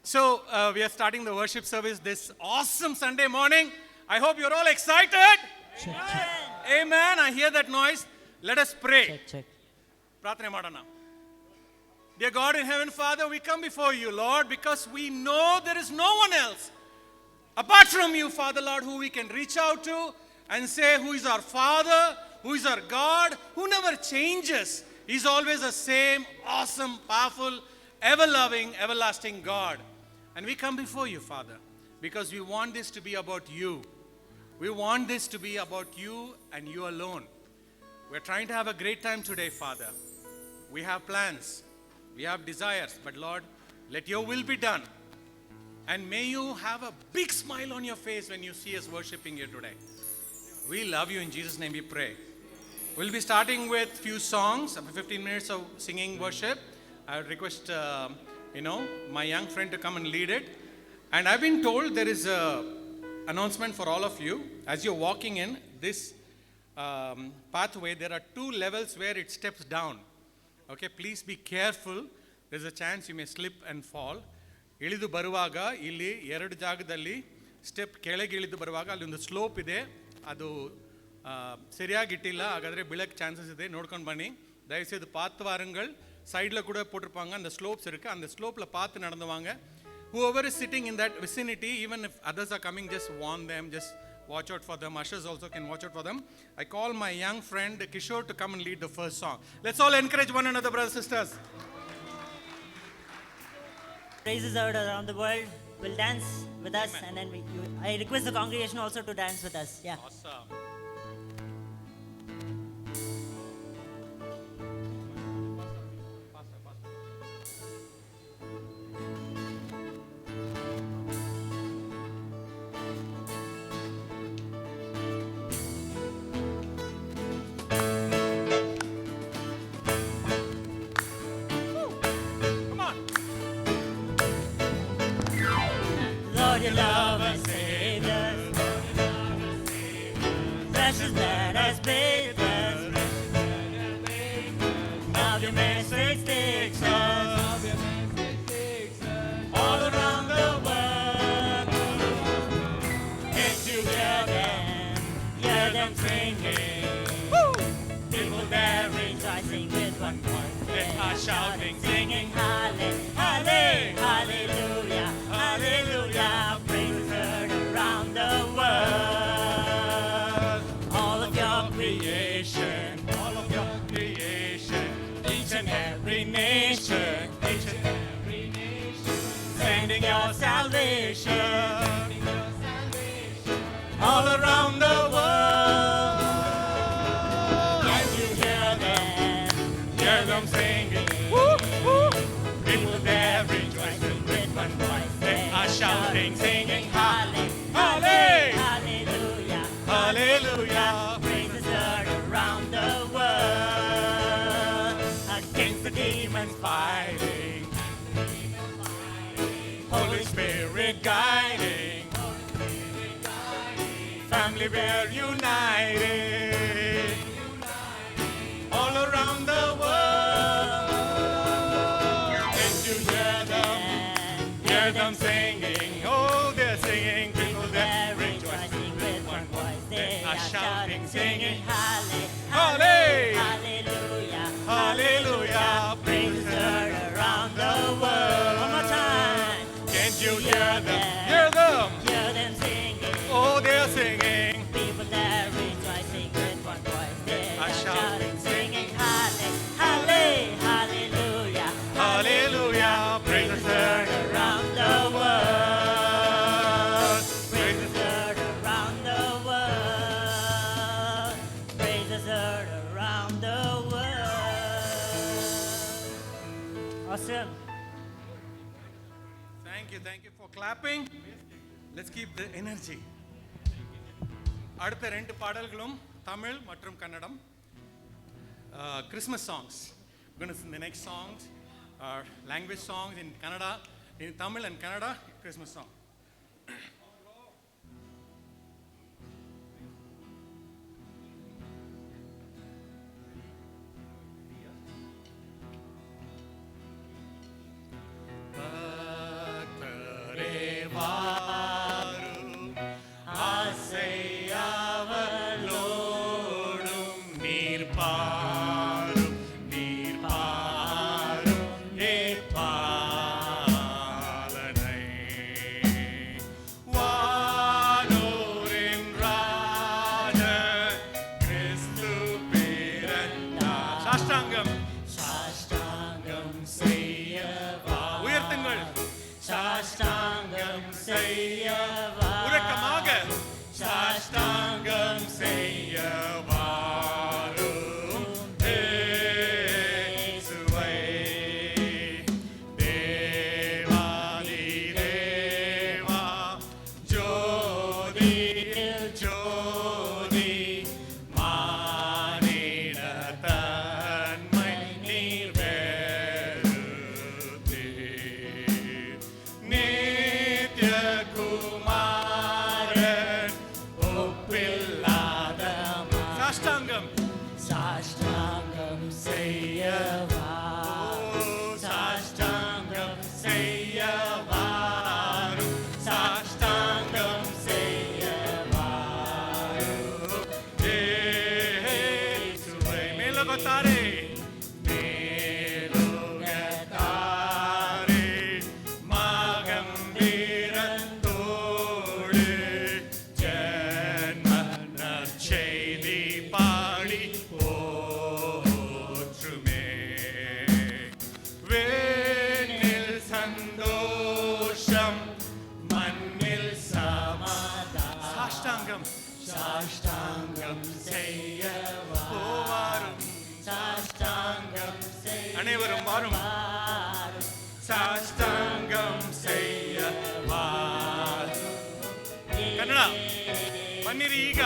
So, we are starting the worship service this awesome Sunday morning. I hope you're all excited. Check, check, Amen. I hear that noise. Let us pray. check. ಪ್ರಾರ್ಥನೆ ಮಾಡೋಣ. Dear God in heaven, Father, we come before you, Lord, because we know there is no one else apart from you, Father, Lord, who we can reach out to and say who is our Father, who is our God, who never changes. He's always the same awesome, powerful, ever-loving, everlasting God. And we come before you, Father, because we want this to be about you. We want this to be about you and you alone. We're trying to have a great time today, Father. We have plans, we have desires, but Lord, let your will be done. And may you have a big smile on your face when you see us worshiping you today. We love you. In Jesus' name we pray. We'll be starting with few songs, about 15 minutes of singing worship. I would request, my young friend to come and lead it. And I've been told there is a announcement for all of you. As you're walking in this pathway, there are 2 levels where it steps down. Okay, please be careful. There's a chance you may slip and fall. ಇಳಿದು ಬರುವಾಗ ಇಲ್ಲಿ 2 ಜಾಗದಲ್ಲಿ step ಕೆಳಗೆ ಇಳಿದು ಬರುವಾಗ ಅಲ್ಲಿ ಒಂದು slope ಇದೆ. ಅದು சரியாகிட்டிಲ್ಲ, ಹಾಗಾದರೆ ಬೀಳಕ್ಕೆ ಚಾನ್ಸಸ್ ಇದೆ. ನೋಡ್ಕೊಂಡು ಬನ್ನಿ தயவுசெய்து பார்த்து வாருங்கள். சைடில் கூட போட்டிருப்பாங்க, அந்த ஸ்லோப்ஸ் இருக்குது, அந்த ஸ்லோப்பில் பார்த்து நடந்து வாங்க. Whoever is sitting in that vicinity, even if others are coming, just warn them, just watch out for them. Ushers also can watch out for them. I call my young friend Kishore to come and lead the first song. Let's all encourage one another, brothers and sisters. Praises heard around the world. Will dance with us. Amen. And then I request the congregation also to dance with us. Yeah. Awesome. Lord, your love has saved us. Precious blood has bathed us. Now your message takes us all around the world. Can't you hear them singing? People there rejoicing with one voice. They are shouting, singing, hallelujah, hallelujah, hallelujah. Praises heard around the world. All of your creation, each and every nation, sending your salvation all around the world. Can you hear them singing? People there rejoicing with one voice. They are shouting, singing, hallelujah, hallelujah. Praises heard around the world. Against the demons fighting, Holy Spirit guiding, family we're united all around the world. Can you hear them singing? Oh, they're singing. People there rejoicing with one voice. They are shouting, singing, hallelujah, hallelujah. Praises heard around the world. One more time. Can't you hear them? Hear them singing. Oh, they're singing. People there rejoicing with one voice. They are shouting, singing, hallelujah, Hallelujah. praises heard around the world. Praises heard around the world. Praises heard around the world. Awesome. Thank you for clapping. Let's keep the energy. அடுத்த 2 பாடல்களும் தமிழ் மற்றும் Kannada Christmas songs. We're going to sing the next songs are language songs in Kannada, in Tamil and Kannada, Christmas song. அனைவரும் வாரும். சாஷ்டாங்கம் செய்ய கன்னடா பன்னிரீக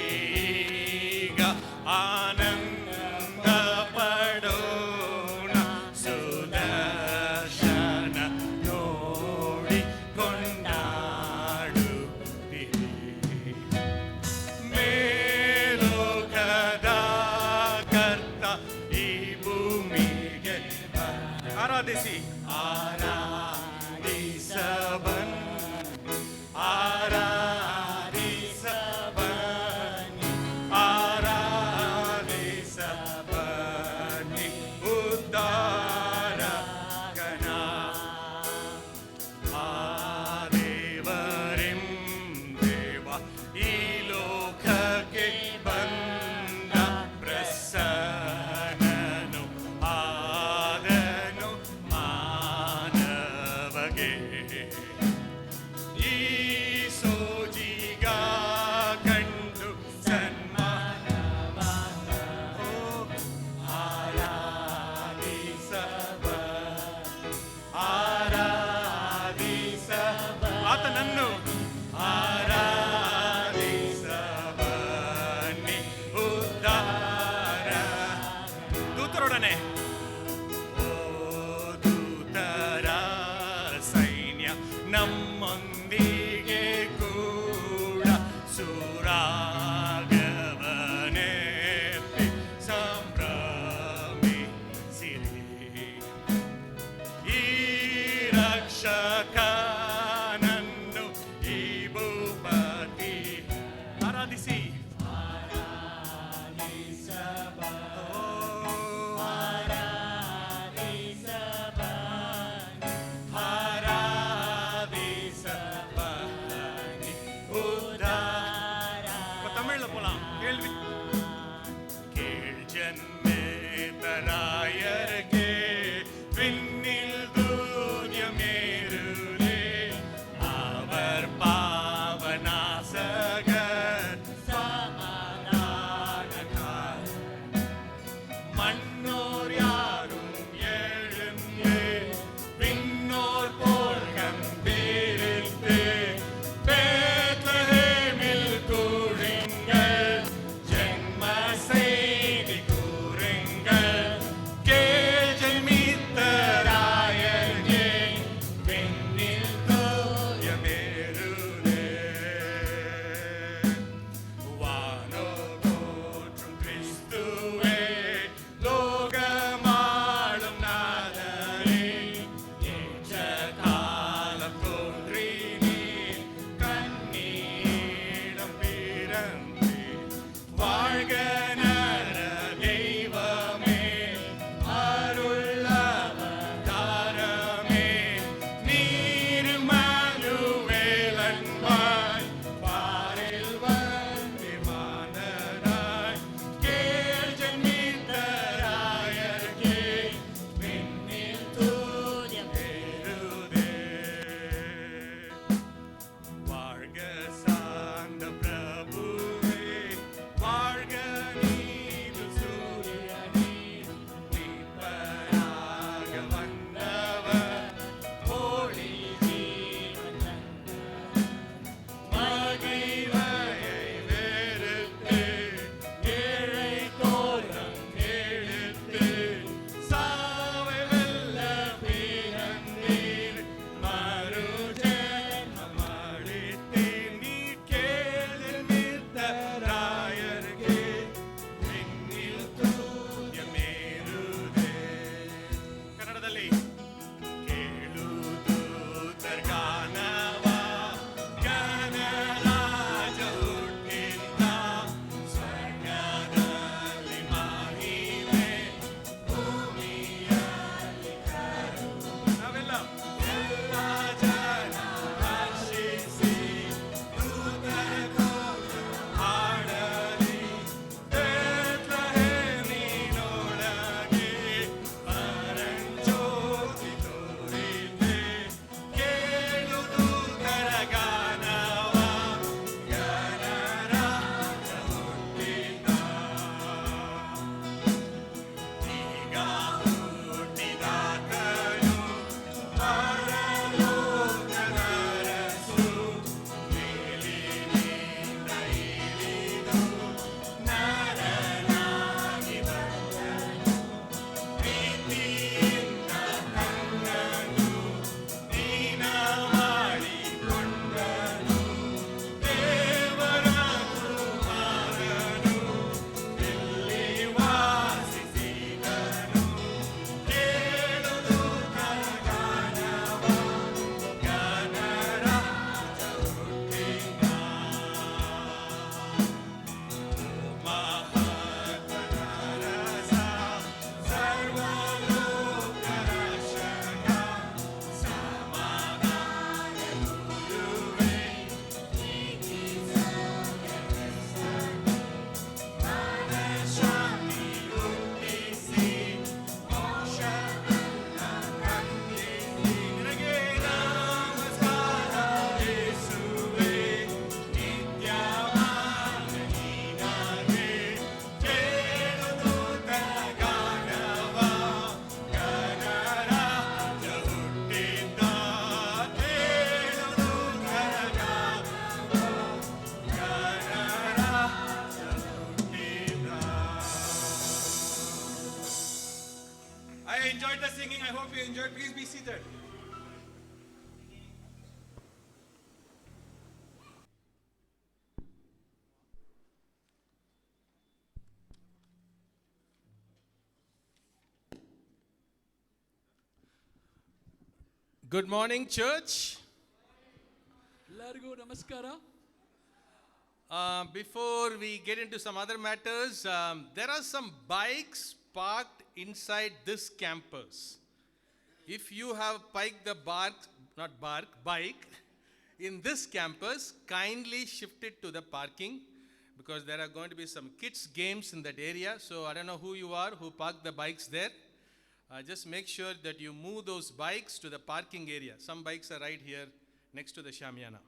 பன்னிரீக ஆனಂದ ಪಡೋಣ ಸುದರ್ಶನ ನೋಡಿ ಕೊಂಡಾಡುತ್ತಿರಿ ಮೇಲೋಕದ ಕರ್ತ ಈ ಭೂಮಿಗೆ ಆರಾಧಿಸಿ ನಮ್ಮೊಂದಿಗೆ ಕೂಡ ಸುರಾಗವನೆತ್ತಿ ಸಂಭ್ರಮಿಸಿರಿ. ಈ ರಕ್ಷಕನನ್ನು ಈ ಭೂಪತಿ ಆರಾಧಿಸಿ ஜன்மேதராயர்கே விண்ணில் தூரியமேருளி you enjoyed, please be seated. Good morning, church. ಎಲ್ಲರಿಗೂ ನಮಸ್ಕಾರ. Before we get into some other matters, there are some bikes parked inside this campus. If you have bike in this campus, kindly shift it to the parking because there are going to be some kids games in that area. So I don't know who you are who parked the bikes there. Just make sure that you move those bikes to the parking area. Some bikes are right here next to the Shamiana.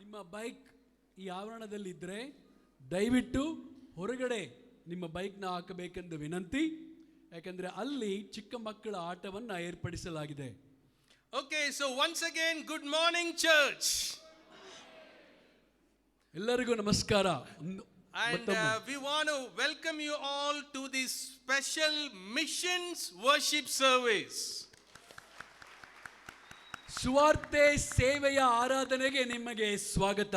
ನಿಮ್ಮ bike ಈ ಆವರಣದಲ್ಲಿದ್ದರೆ ದಯವಿಟ್ಟು ಹೊರಗಡೆ ನಿಮ್ಮ ಬೈಕ್ನ ಹಾಕಬೇಕೆಂದು ವಿನಂತಿ, ಯಾಕಂದರೆ ಅಲ್ಲಿ ಚಿಕ್ಕ ಮಕ್ಕಳ ಆಟವನ್ನು ಏರ್ಪಡಿಸಲಾಗಿದೆ. Okay, so once again, good morning, church. ಎಲ್ಲರಿಗೂ ನಮಸ್ಕಾರ. And we want to welcome you all to this special missions worship service. ಸುವಾರ್ತೆ ಸೇವೆಯ ಆರಾಧನೆಗೆ ನಿಮಗೆ ಸ್ವಾಗತ.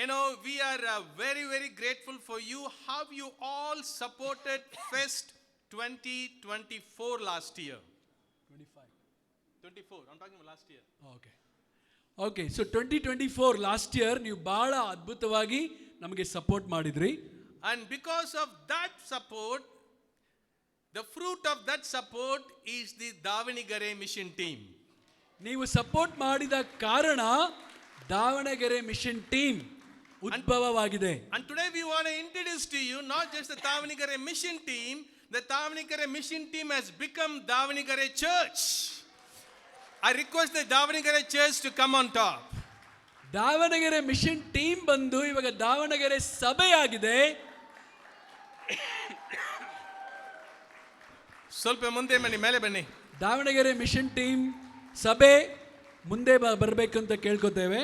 You know, we are very, very grateful for you, how you all supported Fest 2024 last year. 24, I'm talking about last year. Okay, so 2024 last year ನೀವು ಬಹಳ ಅದ್ಭುತವಾಗಿ ನಮಗೆ support ಮಾಡಿದ್ರಿ. And because of that support, the fruit of that support is the Davanagere mission team. ನೀವು support ಮಾಡಿದ ಕಾರಣ Davanagere mission team ಉದ್ಭವವಾಗಿದೆ. And today we want to introduce to you not just the Davanagere mission team, the Davanagere mission team has become Davanagere Church. I request the Davanagere Church to come on top. Davanagere mission team ಬಂದು ಇವಾಗ ದಾವಣಗೆರೆ ಸಭೆಯಾಗಿದೆ. ಸ್ವಲ್ಪ ಮುಂದೆ ಬನ್ನಿ, ಮೇಲೆ ಬನ್ನಿ. Davanagere mission team ಸಭೆ ಮುಂದೆ ಬರಬೇಕು ಅಂತ ಕೇಳ್ಕೊತೇವೆ.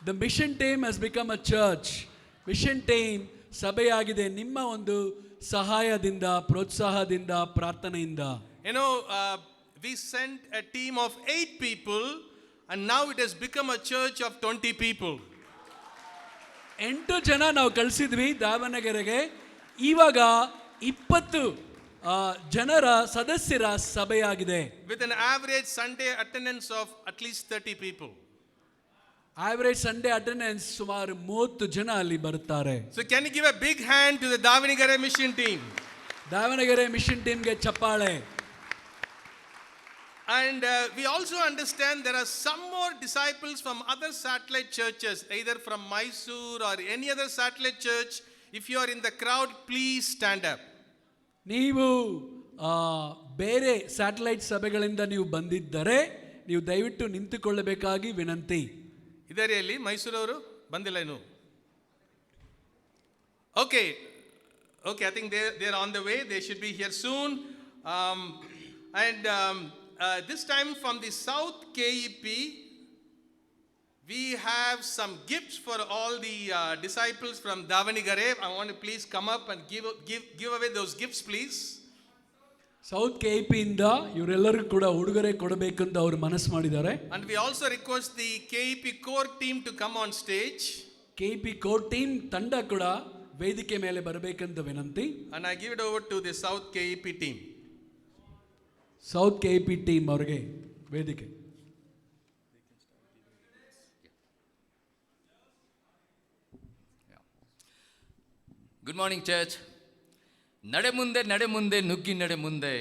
The mission team has become a church. Mission team ಸಭೆಯಾಗಿದೆ ನಿಮ್ಮ ಒಂದು ಸಹಾಯದಿಂದ, ಪ್ರೋತ್ಸಾಹದಿಂದ, ಪ್ರಾರ್ಥನೆಯಿಂದ. You know, we sent a team of 8 people and now it has become a church of 20 people. 8 ಜನ ನಾವು ಕಳಿಸಿದ್ವಿ ದಾವಣಗೆರೆಗೆ. ಇವಾಗ 20 ಜನರ ಸದಸ್ಯರ ಸಭೆಯಾಗಿದೆ. With an average Sunday attendance of at least 30 people. Average Sunday attendance ಸುಮಾರು 30 ಜನ ಅಲ್ಲಿ ಬರುತ್ತಾರೆ. So can you give a big hand to the Davanagere mission team? Davanagere mission ಟೀಮ್ಗೆ ಚಪ್ಪಾಳೆ. And we also understand there are some more disciples from other satellite churches, either from Mysore or any other satellite church. If you are in the crowd, please stand up. ನೀವು ಬೇರೆ satellite ಸಭೆಗಳಿಂದ ನೀವು ಬಂದಿದ್ದರೆ ನೀವು ದಯವಿಟ್ಟು ನಿಂತುಕೊಳ್ಳಬೇಕಾಗಿ ವಿನಂತಿ. ಇದರೇ ಅಲ್ಲಿ ಮೈಸೂರು ಅವರು ಬಂದಿಲ್ಲ ಇನ್ನು. Okay, I think they are on the way. They should be here soon. This time from the South KEP, we have some gifts for all the disciples from Davanagere. I want to please come up and give away those gifts, please. South KEP ಇಂದ ಇವರೆಲ್ಲರಿಗೂ ಕೂಡ ಉಡುಗೊರೆ ಕೊಡಬೇಕಂತ ಅವರು ಮನಸ್ಸು ಮಾಡಿದ್ದಾರೆ. And we also request the KEP core team to come on stage. KEP core team ತಂಡ ಕೂಡ ವೇದಿಕೆ ಮೇಲೆ ಬರಬೇಕಂತ ವಿನಂತಿ. And I give it over to the South KEP team. South KEP team ಅವರಿಗೆ ವೇದಿಕೆ. Good morning church. ನಡೆ ಮುಂದೆ ನಡೆ ಮುಂದೆ ನುಗ್ಗಿ ನಡೆ ಮುಂದೆ,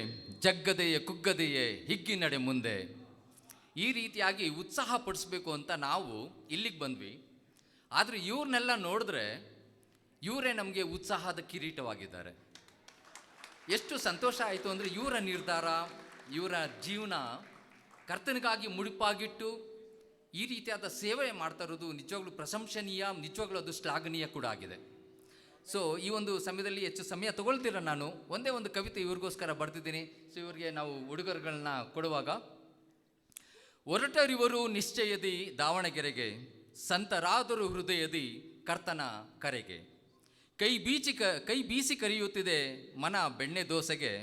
ಜಗ್ಗದೆಯೇ ಕುಗ್ಗದೆಯೇ ಹಿಗ್ಗಿ ನಡೆ ಮುಂದೆ. ಈ ರೀತಿಯಾಗಿ ಉತ್ಸಾಹ ಪಡಿಸ್ಬೇಕು ಅಂತ ನಾವು ಇಲ್ಲಿಗೆ ಬಂದ್ವಿ. ಆದರೆ ಇವ್ರನ್ನೆಲ್ಲ ನೋಡಿದ್ರೆ ಇವರೇ ನಮಗೆ ಉತ್ಸಾಹದ ಕಿರೀಟವಾಗಿದ್ದಾರೆ. ಎಷ್ಟು ಸಂತೋಷ ಆಯಿತು ಅಂದರೆ ಇವರ ನಿರ್ಧಾರ, ಇವರ ಜೀವನ ಕರ್ತನಿಗಾಗಿ ಮುಡಿಪಾಗಿಟ್ಟು ಈ ರೀತಿಯಾದ ಸೇವೆ ಮಾಡ್ತಾ ಇರೋದು ನಿಜವಾಗ್ಲೂ ಪ್ರಶಂಸನೀಯ, ನಿಜವಾಗ್ಲೂ ಅದು ಶ್ಲಾಘನೀಯ ಕೂಡ ಆಗಿದೆ. ಸೊ ಈ ಒಂದು ಸಮಯದಲ್ಲಿ ಹೆಚ್ಚು ಸಮಯ ತಗೊಳ್ತೀರ, ನಾನು ಒಂದೇ ಒಂದು ಕವಿತೆ ಇವ್ರಿಗೋಸ್ಕರ ಬರೆದಿದ್ದೀನಿ. ಸೊ ಇವರಿಗೆ ನಾವು ಉಡುಗೊರೆಗಳನ್ನ ಕೊಡುವಾಗ, ಹೊರಟರಿವರು ನಿಶ್ಚಯದಿ ದಾವಣಗೆರೆಗೆ, ಸಂತರಾದರು ಹೃದಯದಿ ಕರ್ತನ ಕರೆಗೆ, ಕೈ ಬೀಸಿ ಕರೆಯುತ್ತಿದೆ ಮನ ಬೆಣ್ಣೆ ದೋಸೆಗೆ,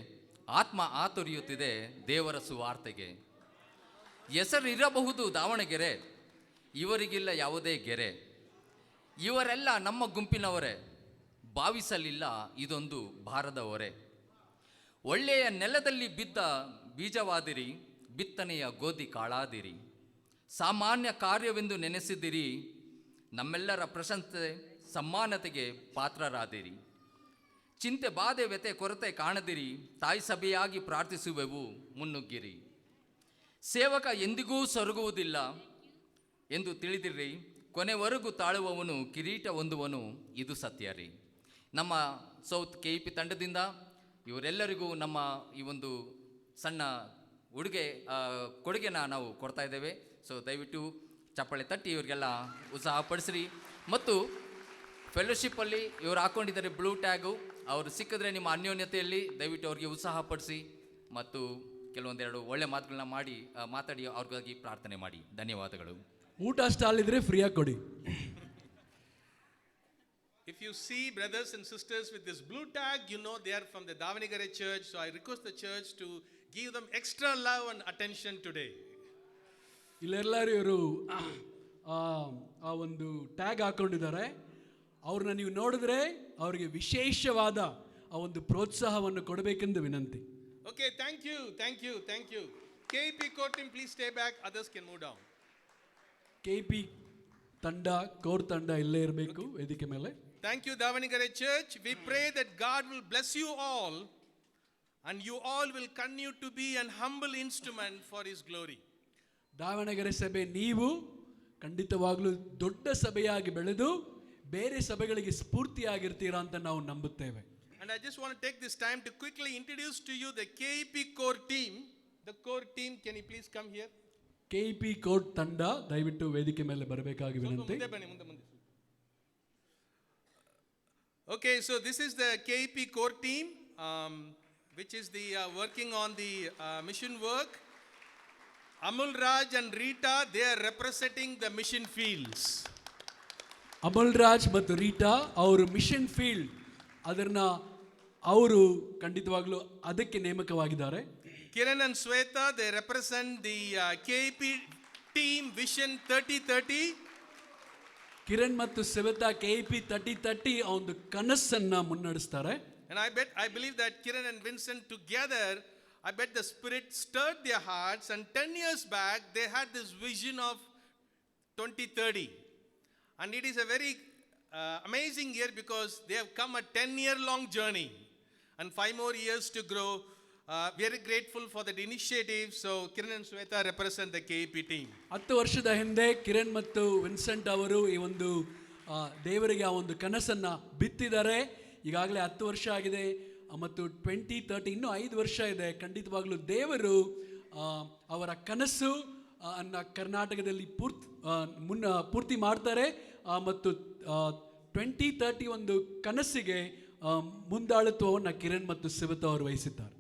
ಆತ್ಮ ಆತುರಿಯುತ್ತಿದೆ ದೇವರ ಸುವಾರ್ತೆಗೆ. ಹೆಸರಿರಬಹುದು ದಾವಣಗೆರೆ, ಇವರಿಗಿಲ್ಲ ಯಾವುದೇ ಗೆರೆ. ಇವರೆಲ್ಲ ನಮ್ಮ ಗುಂಪಿನವರೇ, ಭಾವಿಸಲಿಲ್ಲ ಇದೊಂದು ಭಾರದ ಹೊರೆ. ಒಳ್ಳೆಯ ನೆಲದಲ್ಲಿ ಬಿದ್ದ ಬೀಜವಾದಿರಿ, ಬಿತ್ತನೆಯ ಗೋಧಿ ಕಾಳಾದಿರಿ. ಸಾಮಾನ್ಯ ಕಾರ್ಯವೆಂದು ನೆನೆಸಿದಿರಿ, ನಮ್ಮೆಲ್ಲರ ಪ್ರಶಂಸೆ ಸಮ್ಮಾನತೆಗೆ ಪಾತ್ರರಾದಿರಿ. ಚಿಂತೆ ಬಾಧೆ ವ್ಯತೆ ಕೊರತೆ ಕಾಣದಿರಿ, ತಾಯಿ ಸಭೆಯಾಗಿ ಪ್ರಾರ್ಥಿಸುವೆವು ಮುನ್ನುಗ್ಗಿರಿ. ಸೇವಕ ಎಂದಿಗೂ ಸೊರಗುವುದಿಲ್ಲ ಎಂದು ತಿಳಿದಿರಿ, ಕೊನೆವರೆಗೂ ತಾಳುವವನು ಕಿರೀಟ ಹೊಂದುವನು, ಇದು ಸತ್ಯ ರೀ. ನಮ್ಮ ಸೌತ್ KEP ತಂಡದಿಂದ ಇವರೆಲ್ಲರಿಗೂ ನಮ್ಮ ಈ ಒಂದು ಸಣ್ಣ ಕೊಡುಗೆನ ನಾವು ಕೊಡ್ತಾ ಇದ್ದೇವೆ. ಸೊ ದಯವಿಟ್ಟು ಚಪ್ಪಾಳೆ ತಟ್ಟಿ ಇವರಿಗೆಲ್ಲ ಉತ್ಸಾಹಪಡಿಸ್ರಿ. ಮತ್ತು ಫೆಲೋಶಿಪ್ಪಲ್ಲಿ ಇವರು ಹಾಕ್ಕೊಂಡಿದ್ದಾರೆ ಬ್ಲೂ ಟ್ಯಾಗು, ಅವರು ಸಿಕ್ಕಿದ್ರೆ ನಿಮ್ಮ ಅನ್ಯೋನ್ಯತೆಯಲ್ಲಿ ದಯವಿಟ್ಟು ಅವ್ರಿಗೆ ಉತ್ಸಾಹಪಡಿಸಿ ಮತ್ತು ಕೆಲವೊಂದೆರಡು ಒಳ್ಳೆ ಮಾತುಗಳನ್ನ ಮಾತಾಡಿ ಅವ್ರಿಗಾಗಿ ಪ್ರಾರ್ಥನೆ ಮಾಡಿ. ಧನ್ಯವಾದಗಳು. ಊಟ ಸ್ಟಾಲ್ ಇದ್ರೆ ಫ್ರೀಯಾಗಿ ಕೊಡಿ. If you see brothers and sisters with this blue tag, you know they are from the Davanagere church. So I request the church to give them extra love and attention today. ಇಲ್ಲೆಲ್ಲರೂ ಇವರು ಆ ಒಂದು tag ಹಾಕೊಂಡಿದ್ದಾರೆ. ಅವ್ರನ್ನ ನೀವು ನೋಡಿದ್ರೆ ಅವರಿಗೆ ವಿಶೇಷವಾದ ಆ ಒಂದು ಪ್ರೋತ್ಸಾಹವನ್ನು ಕೊಡಬೇಕೆಂದು ವಿನಂತಿ. Okay, thank you. KEP core team, please stay back. Others can move down. KEP ತಂಡ, ಕೋರ್ ತಂಡ ಇಲ್ಲೇ ಇರಬೇಕು ವೇದಿಕೆ ಮೇಲೆ. Thank you, Davanagere Church. We pray that God will bless you all and you all will continue to be an humble instrument for His glory. Davanagere ಸಭೆ ನೀವು ಖಂಡಿತವಾಗ್ಲೂ ದೊಡ್ಡ ಸಭೆಯಾಗಿ ಬೆಳೆದು ಬೇರೆ ಸಭೆಗಳಿಗೆ ಸ್ಫೂರ್ತಿಯಾಗಿರ್ತೀರಾ ಅಂತ ನಾವು ನಂಬುತ್ತೇವೆ. And I just want to take this time to quickly introduce to you the KEP core team. The core team, can you please come here? KEP core ತಂಡ ದಯವಿಟ್ಟು ವೇದಿಕೆ ಮೇಲೆ ಬರಬೇಕಾಗಿ ವಿನಂತಿ. Okay, so this is the KEP core team, which is the working on the mission work. Amul Raj and Rita, they are representing the mission fields. Amal Raj ಮತ್ತು Rita ಅವರು mission field ಅದನ್ನ ಅವರು ಖಂಡಿತವಾಗ್ಲೂ ಅದಕ್ಕೆ ನೇಮಕವಾಗಿದ್ದಾರೆ. Kiran and Sweta, they represent the KEP team Vision 3030. Kiran ಮತ್ತು Shweta KEP 3030 ಆ ಒಂದು ಕನಸನ್ನ ಮುನ್ನಡೆಸ್ತಾರೆ. And I believe that Kiran and Vincent together, I bet the Spirit stirred their hearts, and 10 years back they had this vision of 2030. And it is a very amazing year because they have come a 10-year-long journey and 5 more years to grow. Very grateful for that initiative. So Kiran and Sweta represent the KEP team. 10 ವರ್ಷದ ಹಿಂದೆ ಕಿರಣ್ ಮತ್ತು Vincent ಅವರು ಈ ಒಂದು ದೇವರಿಗೆ ಆ ಒಂದು ಕನಸನ್ನ ಬಿತ್ತಿದ್ದಾರೆ. ಈಗಾಗಲೇ 10 ವರ್ಷ ಆಗಿದೆ ಮತ್ತು 2030 ಇನ್ನೂ 5 ವರ್ಷ ಇದೆ. ಖಂಡಿತವಾಗ್ಲೂ ದೇವರು ಅವರ ಕನಸು ಅನ್ನ ಕರ್ನಾಟಕದಲ್ಲಿ ಪೂರ್ತಿ ಮಾಡ್ತಾರೆ ಮತ್ತು 2030 ಒಂದು ಕನಸಿಗೆ ಮುಂದಾಳತ್ವವನ್ನು ಕಿರಣ್ ಮತ್ತು ಶ್ವೇತಾ ಅವರು ವಹಿಸಿದ್ದಾರೆ.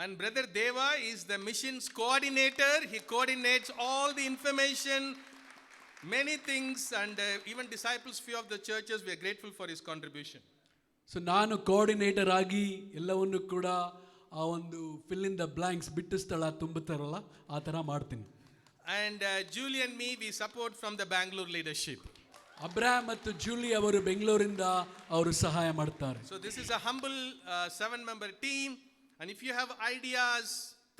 And brother Deva is the missions coordinator. He coordinates all the information, many things, and even disciples few of the churches. We are grateful for his contribution. So ನಾನು ಕೋಆರ್ಡಿನೇಟರ್ ಆಗಿ ಎಲ್ಲವನ್ನು ಕೂಡ ಆ ಒಂದು ಫಿಲ್ ಇನ್ ದ ಬ್ಲಾಂಕ್ಸ್ ಬಿಟ್ಟು ಸ್ಥಳ ತುಂಬುತ್ತಾರಲ್ಲ ಆ ಥರ ಮಾಡ್ತೀನಿ. And Julie and me, we support from the Bangalore leadership. Abraham ಮತ್ತು ಜೂಲಿ ಅವರು ಬೆಂಗಳೂರಿಂದ ಅವರು ಸಹಾಯ ಮಾಡ್ತಾರೆ. So this is a humble 7-member team, and if you have ideas,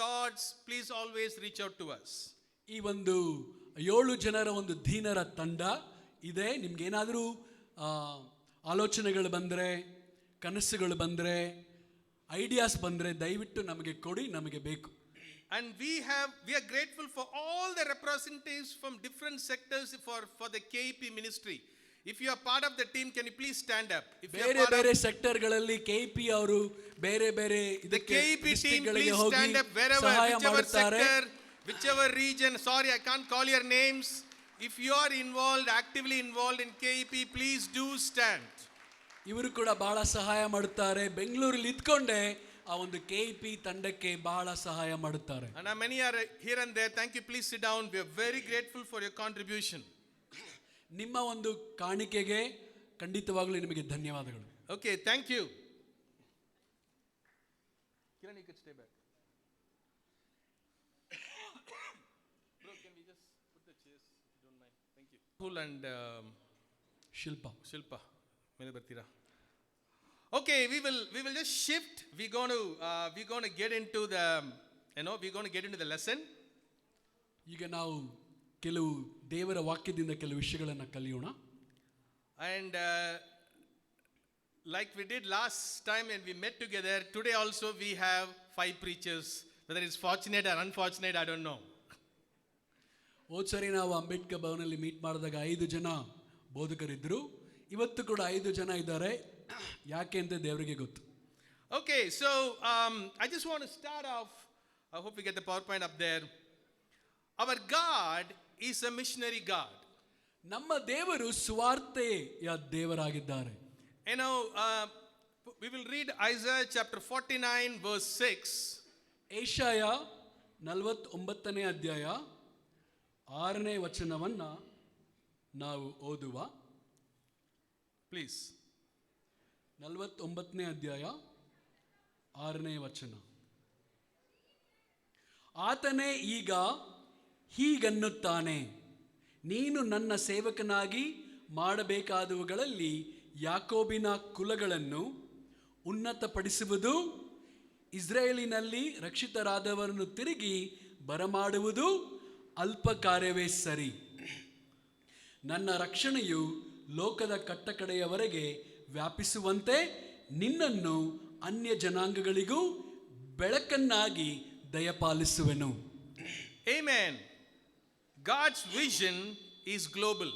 thoughts, please always reach out to us. ಈ ಒಂದು 7 ಜನರ ಒಂದು ದೀನರ ತಂಡ ಇದೆ. ನಿಮ್ಗೇನಾದರೂ ಆಲೋಚನೆಗಳು ಬಂದರೆ, ಕನಸುಗಳು ಬಂದರೆ, ಐಡಿಯಾಸ್ ಬಂದರೆ ದಯವಿಟ್ಟು ನಮಗೆ ಕೊಡಿ, ನಮಗೆ ಬೇಕು. And we are grateful for all the representatives from different sectors for the KEP ministry. If you are part of the team, can you please stand up? ಬೇರೆ ಸೆಕ್ಟರ್ಗಳಲ್ಲಿ KEP ಅವರು ಬೇರೆ the KEP team, please stand up wherever, whichever sector, whichever region. Sorry, I can't call your names. If you are actively involved in KEP, please do stand. ಇವರು ಕೂಡ ಬಹಳ ಸಹಾಯ ಮಾಡುತ್ತಾರೆ. ಬೆಂಗಳೂರಲ್ಲಿ ಇದ್ಕೊಂಡೆ ಆ ಒಂದು KEP ತಂಡಕ್ಕೆ ಬಹಳ ಸಹಾಯ ಮಾಡುತ್ತಾರೆ. And many are here and there. Thank you. Please sit down. We are very grateful for your contribution. ನಿಮ್ಮ ಒಂದು ಕಾಣಿಕೆಗೆ ಖಂಡಿತವಾಗಲೂ ನಿಮಗೆ ಧನ್ಯವಾದಗಳು. Okay, thank you. Kiran, you could stay back. Bro, can we just put the chairs if you don't mind? Thank you. Rahul and Shilpa. Shilpa, ಮೇಲೆ ಬರ್ತೀರಾ? Okay, we will just shift. We're going to get into the lesson. ಈಗ ನಾವು ಕೆಲವು ದೇವರ ವಾಕ್ಯದಿಂದ ಕೆಲವು ವಿಷಯಗಳನ್ನು ಕಲಿಯೋಣ. And like we did last time when we met together, today also we have 5 preachers. Whether it's fortunate or unfortunate, I don't know. ಹೋದ ಸರಿ ನಾವು ಅಂಬೇಡ್ಕರ್ ಭವನಲ್ಲಿ ಮೀಟ್ ಮಾಡಿದಾಗ 5 ಜನ ಬೋಧಕರಿದ್ದರು. ಇವತ್ತು ಕೂಡ 5 ಜನ ಇದ್ದಾರೆ. ಯಾಕೆ ಅಂತ ದೇವರಿಗೆ ಗೊತ್ತು. Okay, so I just want to start off. I hope we get the PowerPoint up there. Our God is a missionary God. ನಮ್ಮ ದೇವರು ಸುವಾರ್ತೆಯ ದೇವರಾಗಿದ್ದಾರೆ. You know, we will read Isaiah chapter 49 verse 6. Yeshaya 49ನೇ ಅಧ್ಯಾಯ 6ನೇ ವಚನವನ್ನ ನಾವು ಓದುವ. Please. 49ನೇ ಅಧ್ಯಾಯ 6ನೇ ವಚನ. ಆತನೇ ಈಗ ಹೀಗನ್ನುತ್ತಾನೆ, ನೀನು ನನ್ನ ಸೇವಕನಾಗಿ ಮಾಡಬೇಕಾದವುಗಳಲ್ಲಿ ಯಾಕೋಬಿನ ಕುಲಗಳನ್ನು ಉನ್ನತಪಡಿಸುವುದು, ಇಸ್ರಾಯೇಲಿನಲ್ಲಿ ರಕ್ಷಿತರಾದವರನ್ನು ತಿರುಗಿ ಬರಮಾಡುವುದು ಅಲ್ಪ ಕಾರ್ಯವೇ ಸರಿ. ನನ್ನ ರಕ್ಷಣೆಯು ಲೋಕದ ಕಟ್ಟಕಡೆಯವರೆಗೆ ವ್ಯಾಪಿಸುವಂತೆ ನಿನ್ನನ್ನು ಅನ್ಯ ಜನಾಂಗಗಳಿಗೂ ಬೆಳಕನ್ನಾಗಿ ದಯಪಾಲಿಸುವೆನು. Amen. God's vision is global.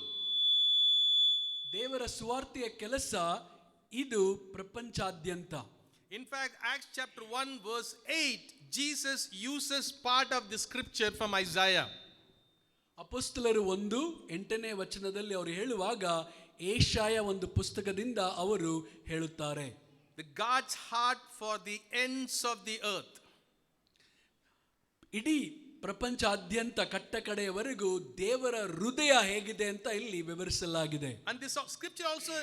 ದೇವರ ಸುವಾರ್ತೆಯ ಕೆಲಸ ಇದು ಪ್ರಪಂಚಾದ್ಯಂತ. In fact, Acts chapter 1 verse 8, Jesus uses part of the scripture from Isaiah. ಅಪೊಸ್ತಲರು 1:8ನೇ ವಚನದಲ್ಲಿ ಅವರು ಹೇಳುವಾಗ ಏಷಾಯ ಒಂದು ಪುಸ್ತಕದಿಂದ ಅವರು ಹೇಳುತ್ತಾರೆ, The God's heart for the ends of the earth. ಇಡೀ ಪ್ರಪಂಚಾದ್ಯಂತ ಕಟ್ಟಕಡೆಯವರೆಗೂ ದೇವರ ಹೃದಯ ಹೇಗಿದೆ ಅಂತ ಇಲ್ಲಿ ವಿವರಿಸಲಾಗಿದೆ. And this scripture also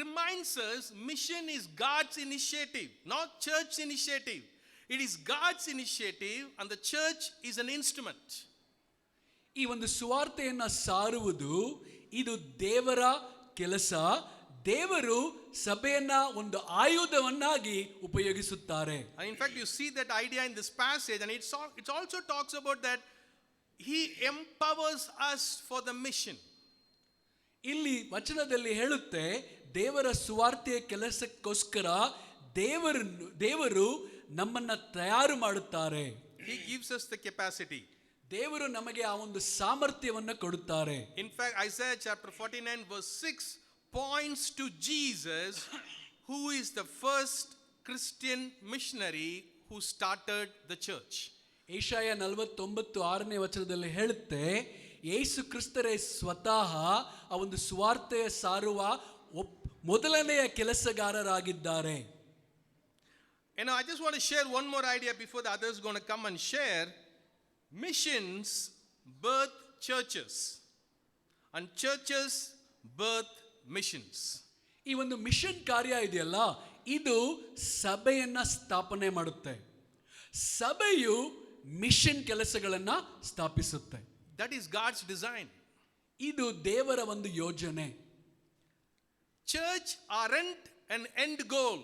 reminds us mission is God's initiative, not church initiative. It is God's initiative and the church is an instrument. ಈ ಒಂದು ಸುವಾರ್ತೆಯನ್ನ ಸಾರುವುದು ಇದು ದೇವರ ಕೆಲಸ. ದೇವರು ಸಭೆಯನ್ನ ಒಂದು ಆಯುಧವನ್ನಾಗಿ ಉಪಯೋಗಿಸುತ್ತಾರೆ. And in fact, you see that idea in this passage, and it also talks about that He empowers us for the mission. ಇಲ್ಲಿ ವಚನದಲ್ಲಿ ಹೇಳುತ್ತೆ, ದೇವರ ಸುವಾರ್ತೆಯ ಕೆಲಸಕ್ಕೋಸ್ಕರ ದೇವರು ನಮ್ಮನ್ನ ತಯಾರು ಮಾಡುತ್ತಾರೆ. He gives us the capacity. ದೇವರು ನಮಗೆ ಆ ಒಂದು ಸಾಮರ್ಥ್ಯವನ್ನು ಕೊಡುತ್ತಾರೆ. In fact, Isaiah chapter 49 verse 6 points to Jesus, who is the first Christian missionary who started the church. Yeshaya 49:6ನೇ ವಚನದಲ್ಲಿ ಹೇಳುತ್ತೆ, ಯೇಸು ಕ್ರಿಸ್ತರೇ ಸ್ವತಃ ಆ ಒಂದು ಸುವಾರ್ತೆಯ ಸಾರುವ ಮೊದಲನೆಯ ಕೆಲಸಗಾರರಾಗಿದ್ದಾರೆ. You know, I just want to share one more idea before the others going to come and share. Missions birth churches and churches birth missions. ಈ ಒಂದು ಮಿಷನ್ ಕಾರ್ಯ ಇದೆಯಲ್ಲ, ಇದು ಸಭೆಯನ್ನ ಸ್ಥಾಪನೆ ಮಾಡುತ್ತೆ. ಸಭೆಯು ಮಿಷನ್ ಕೆಲಸಗಳನ್ನ ಸ್ಥಾಪಿಸುತ್ತೆ. That is God's design. ಇದು ದೇವರ ಒಂದು ಯೋಜನೆ. Church aren't an end goal.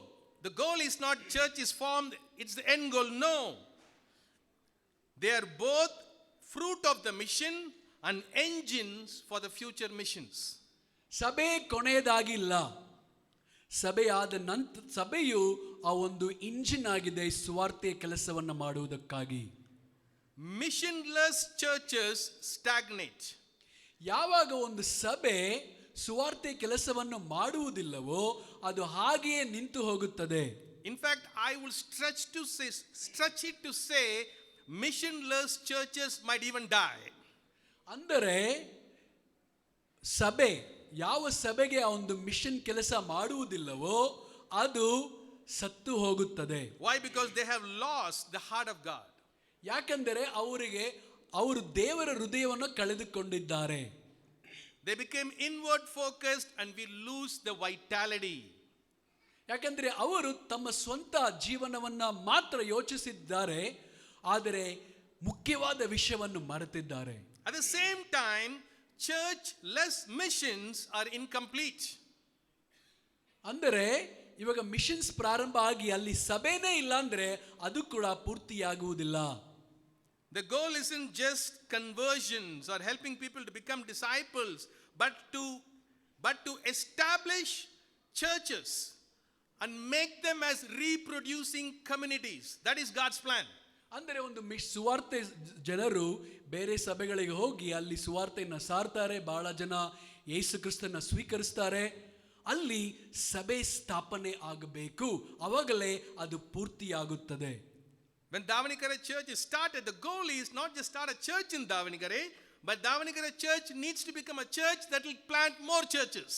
The goal is not church is formed, it's the end goal. No. They are both fruit of the mission and engines for the future missions. ಸಭೆ ಕೊನೆಯದಾಗಿಲ್ಲ. ಸಭೆಯಾದ ನಂತರ ಸಭೆಯು ಆ ಒಂದು engine ಆಗಿದೆ ಸುವಾರ್ತೆಯ ಕೆಲಸವನ್ನು ಮಾಡುವುದಕ್ಕಾಗಿ. Missionless churches stagnate. ಯಾವಾಗ ಒಂದು ಸಭೆ ಸುವಾರ್ತೆ ಕೆಲಸವನ್ನು ಮಾಡುವುದಿಲ್ಲವೋ ಅದು ಹಾಗೆಯೇ ನಿಂತು ಹೋಗುತ್ತದೆ. In fact, I will stretch it to say missionless churches might even die. ಅಂದರೆ ಸಭೆ ಯಾವ ಸಭೆಗೆ ಆ ಒಂದು ಮಿಷನ್ ಕೆಲಸ ಮಾಡುವುದಿಲ್ಲವೋ ಅದು ಸತ್ತು ಹೋಗುತ್ತದೆ. Why? Because they have lost the heart of God. ಯಾಕಂದರೆ ಅವರು ದೇವರ ಹೃದಯವನ್ನು ಕಳೆದುಕೊಂಡಿದ್ದಾರೆ. They became inward focused and we lose the vitality. ಯಾಕಂದ್ರೆ ಅವರು ತಮ್ಮ ಸ್ವಂತ ಜೀವನವನ್ನ ಮಾತ್ರ ಯೋಚಿಸಿದ್ದಾರೆ, ಆದರೆ ಮುಖ್ಯವಾದ ವಿಷಯವನ್ನು ಮರೆತಿದ್ದಾರೆ. At the same time, church-less missions are incomplete. ಅಂದರೆ ಇವಾಗ ಮಿಷನ್ಸ್ ಪ್ರಾರಂಭ ಆಗಿ ಅಲ್ಲಿ ಸಭೆನೇ ಇಲ್ಲ ಅಂದ್ರೆ ಅದು ಕೂಡ ಪೂರ್ತಿಯಾಗುವುದಿಲ್ಲ. The goal isn't just conversions or helping people to become disciples, but to establish churches and make them as reproducing communities. That is God's plan. ಅಂದರೆ ಒಂದು ಸುವಾರ್ತೆ ಜನರು ಬೇರೆ ಸಭೆಗಳಿಗೆ ಹೋಗಿ ಅಲ್ಲಿ ಸುವಾರ್ತೆಯನ್ನು ಸಾರ್ತಾರೆ, ಬಹಳ ಜನ ಯೇಸು ಕ್ರಿಸ್ತನ ಸ್ವೀಕರಿಸ್ತಾರೆ, ಅಲ್ಲಿ ಸಭೆ ಸ್ಥಾಪನೆ ಆಗಬೇಕು, ಅವಾಗಲೇ ಅದು ಪೂರ್ತಿಯಾಗುತ್ತದೆ. When Davanagere Church is started, the goal is not just start a church in Davanagere, but Davanagere Church needs to become a church that will plant more churches.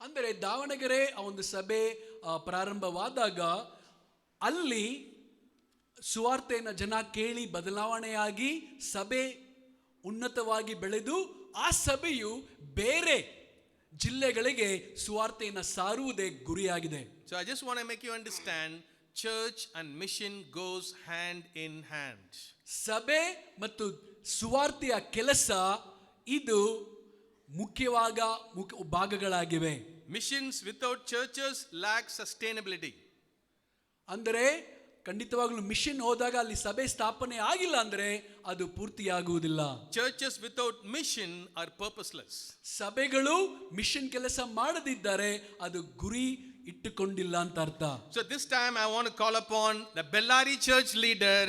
ಅಂದರೆ ದಾವಣಗೆರೆ ಒಂದು ಸಭೆ ಪ್ರಾರಂಭವಾದಾಗ ಅಲ್ಲಿ ಸುವಾರ್ತೆಯನ್ನು ಜನ ಕೇಳಿ ಬದಲಾವಣೆಯಾಗಿ ಸಭೆ ಉನ್ನತವಾಗಿ ಬೆಳೆದು ಆ ಸಭೆಯು ಬೇರೆ ಜಿಲ್ಲೆಗಳಿಗೆ ಸುವಾರ್ತೆಯನ್ನು ಸಾರುವುದೇ ಗುರಿಯಾಗಿದೆ. So I just want to make you understand, church and mission goes hand in hand. ಸಭೆ ಮತ್ತು ಸುವಾರ್ತೆಯ ಕೆಲಸ ಇದು ಮುಖ್ಯವಾದ ಭಾಗಗಳಾಗಿವೆ. Missions without churches lack sustainability. ಅಂದರೆ ಖಂಡಿತವಾಗ್ಲೂ ಮಿಷನ್ ಹೋದಾಗ ಅಲ್ಲಿ ಸಭೆ ಸ್ಥಾಪನೆ ಆಗಿಲ್ಲ ಅಂದ್ರೆ ಅದು ಪೂರ್ತಿಯಾಗುವುದಿಲ್ಲ. Churches without mission are purposeless. ಸಭೆಗಳು ಮಿಷನ್ ಕೆಲಸ ಮಾಡದಿದ್ದರೆ ಅದು ಗುರಿ ಇಟ್ಟುಕೊಂಡಿಲ್ಲ ಅಂತ ಅರ್ಥ. So this time I want to call upon the Bellary church leader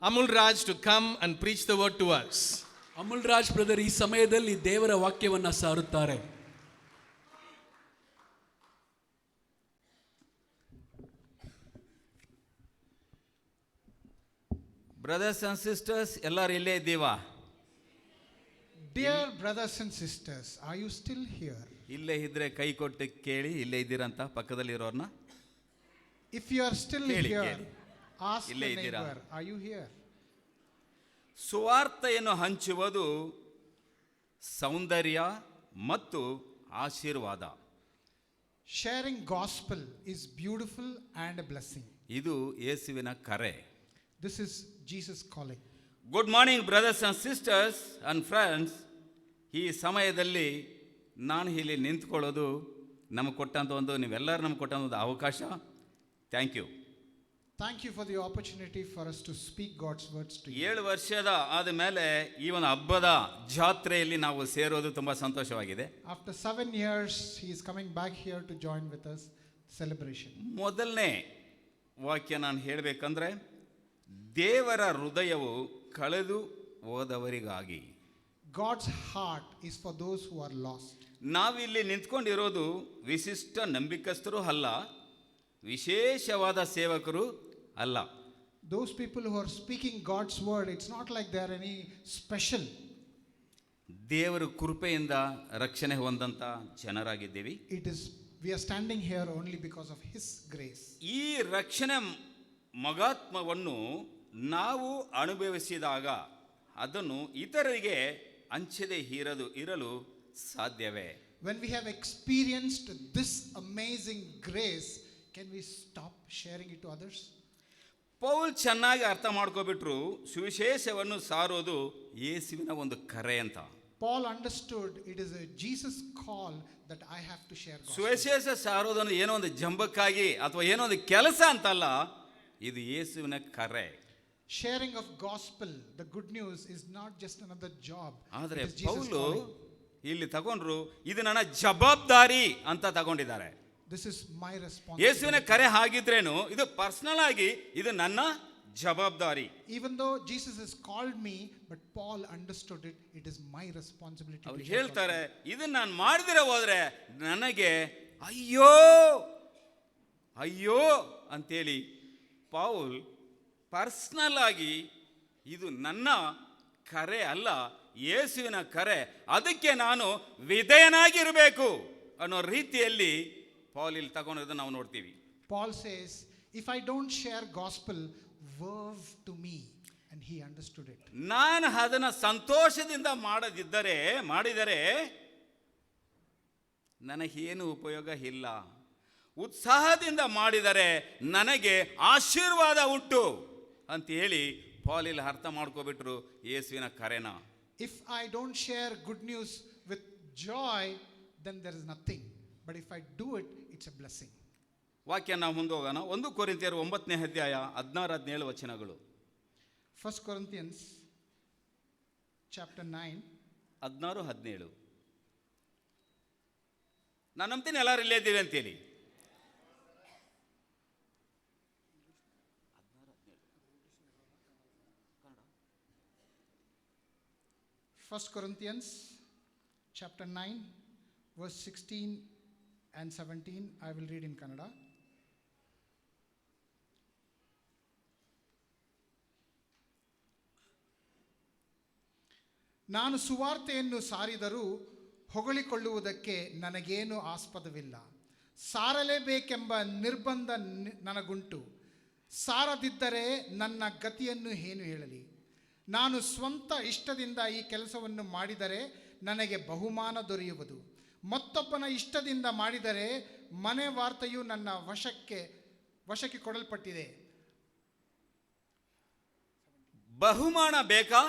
Amul Raj to come and preach the word to us. Amul Raj brother ಈ ಸಮಯದಲ್ಲಿ ದೇವರ ವಾಕ್ಯವನ್ನ ಸಾರುತ್ತಾರೆ. ಬ್ರದರ್ಸ್ ಅಂಡ್ ಸಿಸ್ಟರ್ಸ್, ಎಲ್ಲರೂ ಇಲ್ಲೇ ಇದ್ದೀವಾ? Dear brothers and sisters, are you still here? ಇಲ್ಲೇ ಇದ್ರೆ ಕೈ ಕೊಟ್ಟು ಕೇಳಿ, ಇಲ್ಲೇ ಇದ್ದೀರಂತ ಪಕ್ಕದಲ್ಲಿ ಇರೋರ್ನ. If you are still ಕೇಳಿ, here, ಕೇಳಿ. ask the ಇಲ್ಲೇ ಇದ್ದೀರಾ? neighbor, are you here? ಸುವಾರ್ತೆಯನ್ನು ಹಂಚುವುದು ಸೌಂದರ್ಯ ಮತ್ತು ಆಶೀರ್ವಾದ. Sharing gospel is beautiful and a blessing. ಇದು ಯೇಸುವಿನ ಕರೆ. This is Jesus calling. Good morning brothers and sisters and friends. ಈ ಸಮಯದಲ್ಲಿ ನಾನು ಇಲ್ಲಿ ನಿಂತ್ಕೊಳ್ಳೋದು ನಮಗೆ ಕೊಟ್ಟಂಥ ನೀವೆಲ್ಲರೂ ನಮ್ಗೆ ಕೊಟ್ಟಂಥ ಒಂದು ಅವಕಾಶ. Thank you. Thank you for the opportunity for us to speak God's words to you. 7 ವರ್ಷದ ಆದ ಮೇಲೆ ಈ ಒಂದು ಹಬ್ಬದ ಜಾತ್ರೆಯಲ್ಲಿ ನಾವು ಸೇರೋದು ತುಂಬ ಸಂತೋಷವಾಗಿದೆ. After 7 years, he is coming back here to join with us celebration. ಮೊದಲನೇ ವಾಕ್ಯ ನಾನು ಹೇಳಬೇಕಂದ್ರೆ, ದೇವರ ಹೃದಯವು ಕಳೆದು ಹೋದವರಿಗಾಗಿ. God's heart is for those who are lost. ನಾವಿಲ್ಲಿ ನಿಂತ್ಕೊಂಡಿರೋದು ವಿಶಿಷ್ಟ ನಂಬಿಕಸ್ಥರು ಅಲ್ಲ, ವಿಶೇಷವಾದ ಸೇವಕರು ಅಲ್ಲ. Those people who are speaking God's word, it's not like they are any special. ದೇವರ ಕೃಪೆಯಿಂದ ರಕ್ಷಣೆ ಹೊಂದಂತ ಜನರಾಗಿದ್ದೀವಿ. We are standing here only because of his grace. ಈ ರಕ್ಷಣೆ ಮಹಾತ್ಮವನ್ನು ನಾವು ಅನುಭವಿಸಿದಾಗ ಅದನ್ನು ಇತರರಿಗೆ ಹಂಚದೆ ಇರಲು ಸಾಧ್ಯವೇ? When we have experienced this amazing grace, can we stop sharing it to others? Paul ಚೆನ್ನಾಗಿ ಅರ್ಥ ಮಾಡ್ಕೊಬಿಟ್ರು, ಸುವಿಶೇಷವನ್ನು ಸಾರೋದು ಯೇಸುವಿನ ಒಂದು ಕರೆ ಅಂತ. Paul understood it is a Jesus call that I have to share gospel. ಸುವಿಶೇಷ ಸಾರೋದನ್ನು ಏನೋ ಒಂದು ಜಂಬಕ್ಕಾಗಿ ಅಥವಾ ಏನೋ ಒಂದು ಕೆಲಸ ಅಂತಲ್ಲ, ಇದು ಯೇಸುವಿನ ಕರೆ. Sharing of gospel, the good news, is not just another job. ಆದರೆ It is Jesus Paul calling. ಇಲ್ಲಿ ತಗೊಂಡ್ರು, ಇದು ನನ್ನ ಜವಾಬ್ದಾರಿ ಅಂತ ತಗೊಂಡಿದ್ದಾರೆ. This is my responsibility. ಯೇಸುವಿನ ಕರೆ ಆಗಿದ್ರೇನು ಇದು ಪರ್ಸನಲ್ ಆಗಿ ಇದು ನನ್ನ ಜವಾಬ್ದಾರಿ. Even though Jesus has called me, but Paul understood it. It is my responsibility. ಅವ್ರು to share ಹೇಳ್ತಾರೆ, gospel. ಇದನ್ನ ನಾನು ಮಾಡದಿರ ಹೋದ್ರೆ ನನಗೆ ಅಯ್ಯೋ ಅಯ್ಯೋ ಅಂತೇಳಿ ಪೌಲ್ ಪರ್ಸನಲ್ ಆಗಿ ಇದು ನನ್ನ ಕರೆ ಅಲ್ಲ, ಯೇಸುವಿನ ಕರೆ, ಅದಕ್ಕೆ ನಾನು ವಿಧೇಯನಾಗಿರಬೇಕು ಅನ್ನೋ ರೀತಿಯಲ್ಲಿ ಪೌಲ್ ಇಲ್ಲಿ ತಗೊಂಡಿದ್ದನ್ನು ನಾವು ನೋಡ್ತೀವಿ. Paul says, if I don't share gospel, woe to me. And he understood it. ನಾನು ಅದನ್ನು ಸಂತೋಷದಿಂದ ಮಾಡಿದರೆ ನನಗೇನು ಉಪಯೋಗ ಇಲ್ಲ. ಉತ್ಸಾಹದಿಂದ ಮಾಡಿದರೆ ನನಗೆ ಆಶೀರ್ವಾದ ಉಂಟು ಅಂತ ಹೇಳಿ ಪಾಲಿಲ್ ಅರ್ಥ ಮಾಡ್ಕೊಬಿಟ್ರು ಯೇಸುವಿನ ಕರೆನ. If I don't share good news with joy, then there is nothing. But if I do it, it's a blessing. ವಾಕ್ಯ ನಾವು ಮುಂದೆ ಹೋಗೋಣ. 1 ಕೊರಿಂಥಿಯರು 9ನೇ ಅಧ್ಯಾಯ 16-17 ವಚನಗಳು. 1 Corinthians chapter 9. 16-17. ನಾನು ನಂಬ್ತೀನಿ ಎಲ್ಲರೂ ಇಲ್ಲೇ ಇದ್ದೀವಿ ಅಂತೇಳಿ. 1 Corinthians chapter 9 verse 16 and 17. I will read in Kannada. ನಾನು ಸುವಾರ್ತೆಯನ್ನು ಸಾರಿದರೂ ಹೊಗಳಿಕೊಳ್ಳುವುದಕ್ಕೆ ನನಗೇನು ಆಸ್ಪದವಿಲ್ಲ. ಸಾರಲೇಬೇಕೆಂಬ ನಿರ್ಬಂಧ ನನಗುಂಟು. ಸಾರದಿದ್ದರೆ ನನ್ನ ಗತಿಯನ್ನು ಏನು ಹೇಳಲಿ? ನಾನು ಸ್ವಂತ ಇಷ್ಟದಿಂದ ಈ ಕೆಲಸವನ್ನು ಮಾಡಿದರೆ ನನಗೆ ಬಹುಮಾನ ದೊರೆಯುವುದು. ಮತ್ತೊಬ್ಬನ ಇಷ್ಟದಿಂದ ಮಾಡಿದರೆ ಮನೆ ವಾರ್ತೆಯು ನನ್ನ ವಶಕ್ಕೆ ಕೊಡಲ್ಪಟ್ಟಿದೆ. ಬಹುಮಾನ ಬೇಕಾ?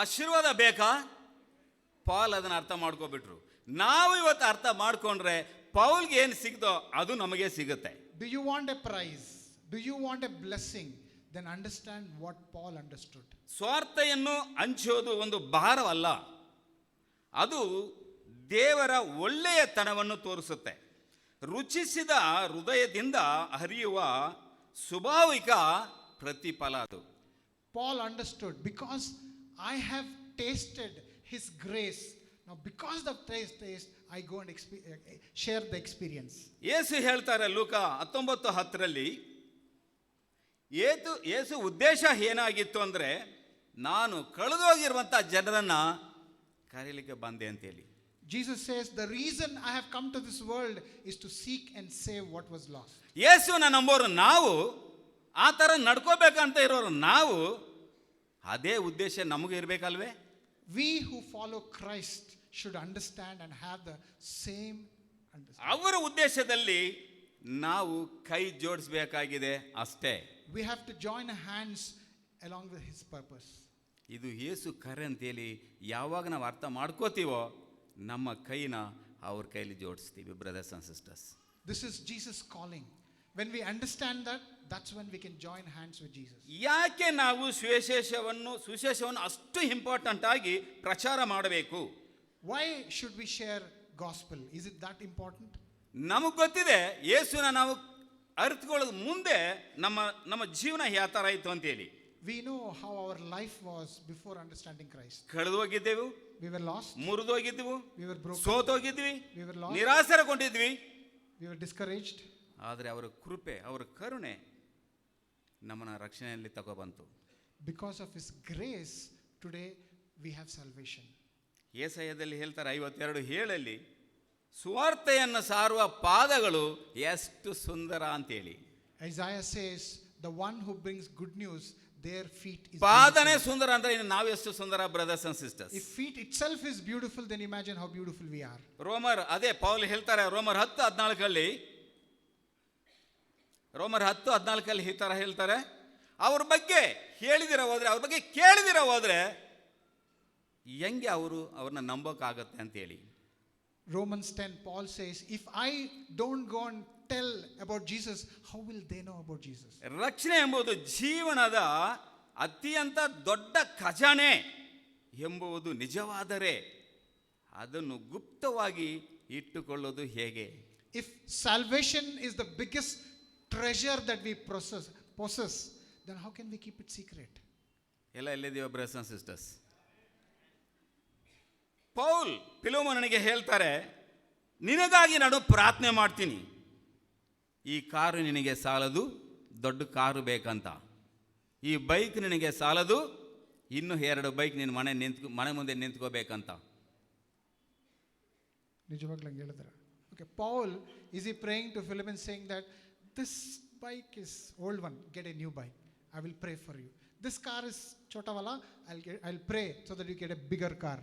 ಆಶೀರ್ವಾದ ಬೇಕಾ? ಪಾಲ್ ಅದನ್ನು ಅರ್ಥ ಮಾಡ್ಕೊಬಿಟ್ರು. ನಾವು ಇವತ್ತು ಅರ್ಥ ಮಾಡ್ಕೊಂಡ್ರೆ ಪೌಲ್ಗೆ ಏನು ಸಿಗ್ತೋ ಅದು ನಮಗೆ ಸಿಗುತ್ತೆ. Do you want a prize? Do you want a blessing? Then understand what Paul understood. ಸ್ವಾರ್ಥೆಯನ್ನು ಹಂಚೋದು ಒಂದು ಭಾರವಲ್ಲ, ಅದು ದೇವರ ಒಳ್ಳೆಯತನವನ್ನು ತೋರಿಸುತ್ತೆ. ರುಚಿಸಿದ ಹೃದಯದಿಂದ ಹರಿಯುವ ಸ್ವಾಭಾವಿಕ ಪ್ರತಿಫಲ ಅದು. Paul understood, because I have tasted his grace. Now because of taste, I go and share the experience. ಯೇಸು ಹೇಳ್ತಾರೆ ಲೂಕ 19:10 ಯೇಸು ಉದ್ದೇಶ ಏನಾಗಿತ್ತು ಅಂದರೆ, ನಾನು ಕಳೆದೋಗಿರುವಂಥ ಜನರನ್ನು ಕರೀಲಿಕ್ಕೆ ಬಂದೆ ಅಂತೇಳಿ. Jesus says, the reason I have come to this world is to seek and save what was lost. ಯೇಸುವಿನ ನಂಬೋರು ನಾವು, ಆ ಥರ ನಡ್ಕೋಬೇಕಂತ ಇರೋರು ನಾವು, ಅದೇ ಉದ್ದೇಶ ನಮಗೆ ಇರಬೇಕಲ್ವೇ? We who follow Christ should understand and have the same understanding. ಅವರ ಉದ್ದೇಶದಲ್ಲಿ ನಾವು ಕೈ ಜೋಡಿಸಬೇಕಾಗಿದೆ ಅಷ್ಟೇ. We have to join hands along with his purpose. ಇದು ಯೇಸು ಕರೆ ಅಂತೇಳಿ ಯಾವಾಗ ನಾವು ಅರ್ಥ ಮಾಡ್ಕೋತೀವೋ ನಮ್ಮ ಕೈನ ಅವ್ರ ಕೈಲಿ ಜೋಡಿಸ್ತೀವಿ. Brothers and sisters, This is Jesus calling. When we understand that, that's when we can join hands with Jesus. ಯಾಕೆ ನಾವು ಸುವಿಶೇಷವನ್ನು ಅಷ್ಟು ಇಂಪಾರ್ಟೆಂಟ್ ಆಗಿ ಪ್ರಚಾರ ಮಾಡಬೇಕು? Why should we share gospel? Is it that important? ನಮಗೆ ಗೊತ್ತಿದೆ ಯೇಸುನ ನಾವು ಅರಿತುಕೊಳ್ಳೋದು ಮುಂದೆ ನಮ್ಮ ಜೀವನ ಯಾವ ಥರ ಇತ್ತು ಅಂತೇಳಿ. We know how our life was before understanding Christ. ಕಳೆದೋಗಿದ್ದೆವು, We were lost. ಮುರಿದೋಗಿದ್ದೆವು, We were broken. ಸೋತೋಗಿದ್ವಿ, We were lost. ನಿರಾಸರಗೊಂಡಿದ್ವಿ. We were discouraged. ಆದರೆ ಅವರ ಕೃಪೆ, ಅವರ ಕರುಣೆ ನಮ್ಮನ್ನ ರಕ್ಷಣೆಯಲ್ಲಿ ತಗೊಬಂತು. Because of his grace, today we have salvation. ಯೆಶಾಯದಲ್ಲಿ ಹೇಳ್ತಾರೆ 52:7 ಸುವಾರ್ತೆಯನ್ನು ಸಾರುವ ಪಾದಗಳು ಎಷ್ಟು ಸುಂದರ ಅಂತೇಳಿ. Isaiah says, the one who brings good news, their feet is ಪಾದನೆ beautiful. ಸುಂದರ ಅಂದ್ರೆ ಇನ್ನು ನಾವು ಎಷ್ಟು ಸುಂದರ brothers and sisters. If feet itself is beautiful, then imagine how beautiful we are. ಅದೇ ಪೌಲ್ ಹೇಳ್ತಾರೆ ರೋಮರ್ 10:14 ಈ ಥರ ಹೇಳ್ತಾರೆ, ಅವ್ರ ಬಗ್ಗೆ ಹೇಳಿದಿರ ಹೋದ್ರೆ, ಅವ್ರ ಬಗ್ಗೆ ಕೇಳಿದಿರ ಹೋದ್ರೆ ಹೆಂಗೆ ಅವ್ರನ್ನ ನಂಬೋಕ್ಕಾಗತ್ತೆ ಅಂತೇಳಿ. Romans 10, Paul says, if I don't go and tell about Jesus, how will they know about Jesus? ರಕ್ಷಣೆ ಎಂಬುದು ಜೀವನದ ಅತ್ಯಂತ ದೊಡ್ಡ ಖಜಾನೆ ಎಂಬುದು ನಿಜವಾದರೆ ಅದನ್ನು ಗುಪ್ತವಾಗಿ ಇಟ್ಟುಕೊಳ್ಳೋದು ಹೇಗೆ? If salvation is the biggest treasure that we possess, then how can we keep it secret? ಎಲ್ಲಿದ್ದೀವ ಬ್ರದರ್ಸ್ ಅಂಡ್ ಸಿಸ್ಟರ್ಸ್? ಪೌಲ್ ಫಿಲೋಮೋನನಿಗೆ ಹೇಳ್ತಾರೆ, ನಿನಗಾಗಿ ನಾನು ಪ್ರಾರ್ಥನೆ ಮಾಡ್ತೀನಿ, ಈ ಕಾರು ನಿನಗೆ ಸಾಲದು, ದೊಡ್ಡ ಕಾರು ಬೇಕಂತ. ಈ ಬೈಕ್ ನಿನಗೆ ಸಾಲದು, ಇನ್ನೂ 2 ಬೈಕ್ ನಿನ್ನ ಮನೆ ಮುಂದೆ ನಿಂತ್ಕೋಬೇಕಂತ. ನಿಜವಾಗ್ಲೂ ಹಂಗೆ ಹೇಳಿದ್ರೆ, okay, Paul, is he praying to Philemon saying that this bike is old one, get a new bike, I will pray for you. This car is chota wala, I'll pray so that you get a bigger car.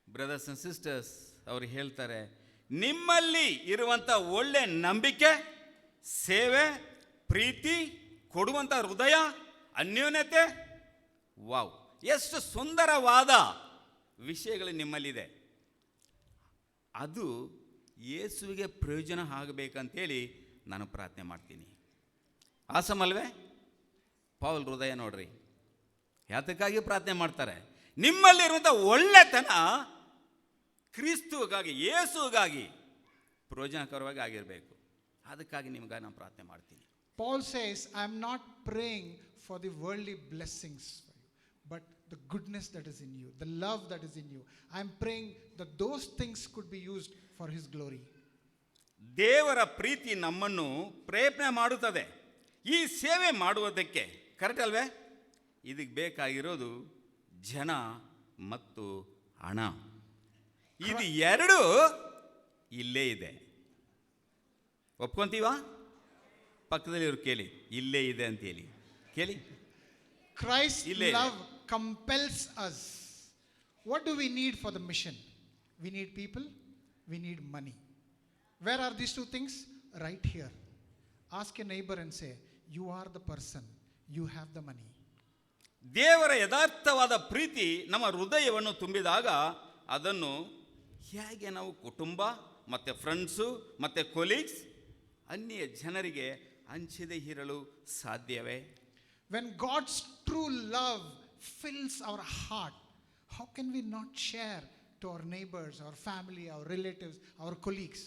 Brothers and sisters, ಅವ್ರು ಹೇಳ್ತಾರೆ, ನಿಮ್ಮಲ್ಲಿ ಇರುವಂಥ ಒಳ್ಳೆ ನಂಬಿಕೆ, ಸೇವೆ, ಪ್ರೀತಿ, ಕೊಡುವಂಥ ಹೃದಯ, ಅನ್ಯೋನ್ಯತೆ, wow, ಎಷ್ಟು ಸುಂದರವಾದ ವಿಷಯಗಳು ನಿಮ್ಮಲ್ಲಿದೆ. ಅದು ಯೇಸುವಿಗೆ ಪ್ರಯೋಜನ ಆಗಬೇಕಂತೇಳಿ ನಾನು ಪ್ರಾರ್ಥನೆ ಮಾಡ್ತೀನಿ. ಆಸಮಲ್ವೇ? ಪೌಲ್ ಹೃದಯ ನೋಡ್ರಿ, ಯಾತಕ್ಕಾಗಿ ಪ್ರಾರ್ಥನೆ ಮಾಡ್ತಾರೆ? ನಿಮ್ಮಲ್ಲಿರುವಂಥ ಒಳ್ಳೆತನ ಕ್ರಿಸ್ತುಗಾಗಿ, ಯೇಸುಗಾಗಿ ಪ್ರಯೋಜನಕರವಾಗಿ ಆಗಿರಬೇಕು. ಅದಕ್ಕಾಗಿ ನಿಮ್ಗೆ ನಾನು ಪ್ರಾರ್ಥನೆ ಮಾಡ್ತೀನಿ. Paul says, I am not praying for the worldly blessings for you, but the goodness that is in you, the love that is in you. I am praying that those things could be used for His glory. ದೇವರ ಪ್ರೀತಿ ನಮ್ಮನ್ನು ಪ್ರಯತ್ನ ಮಾಡುತ್ತದೆ ಈ ಸೇವೆ ಮಾಡುವುದಕ್ಕೆ. Correct ಅಲ್ವೇ? ಇದಕ್ಕೆ ಬೇಕಾಗಿರೋದು ಜನ ಮತ್ತು ಹಣ. ಇದು ಎರಡು ಇಲ್ಲೇ ಇದೆ. ಒಪ್ಕೊಂತೀವಾ? ಪಕ್ಕದಲ್ಲಿ ಇವ್ರು ಕೇಳಿ, ಇಲ್ಲೇ ಇದೆ ಅಂತ ಹೇಳಿ ಕೇಳಿ. Christ's Ille. love compels us. What do we need for the mission? We need people, we need money. Where are these two things? Right here. Ask your neighbor and say, you are the person, you have the money. ದೇವರ ಯಥಾರ್ಥವಾದ ಪ್ರೀತಿ ನಮ್ಮ ಹೃದಯವನ್ನು ತುಂಬಿದಾಗ ಅದನ್ನು ಹೇಗೆ ನಾವು ಕುಟುಂಬ ಮತ್ತು friends ಮತ್ತು ಕೊಲೀಗ್ಸ್, ಅನ್ಯ ಜನರಿಗೆ ಹಂಚದೆ ಇರಲು ಸಾಧ್ಯವೇ? When God's true love fills our heart, how can we not share to our neighbors, our family, our relatives, our colleagues?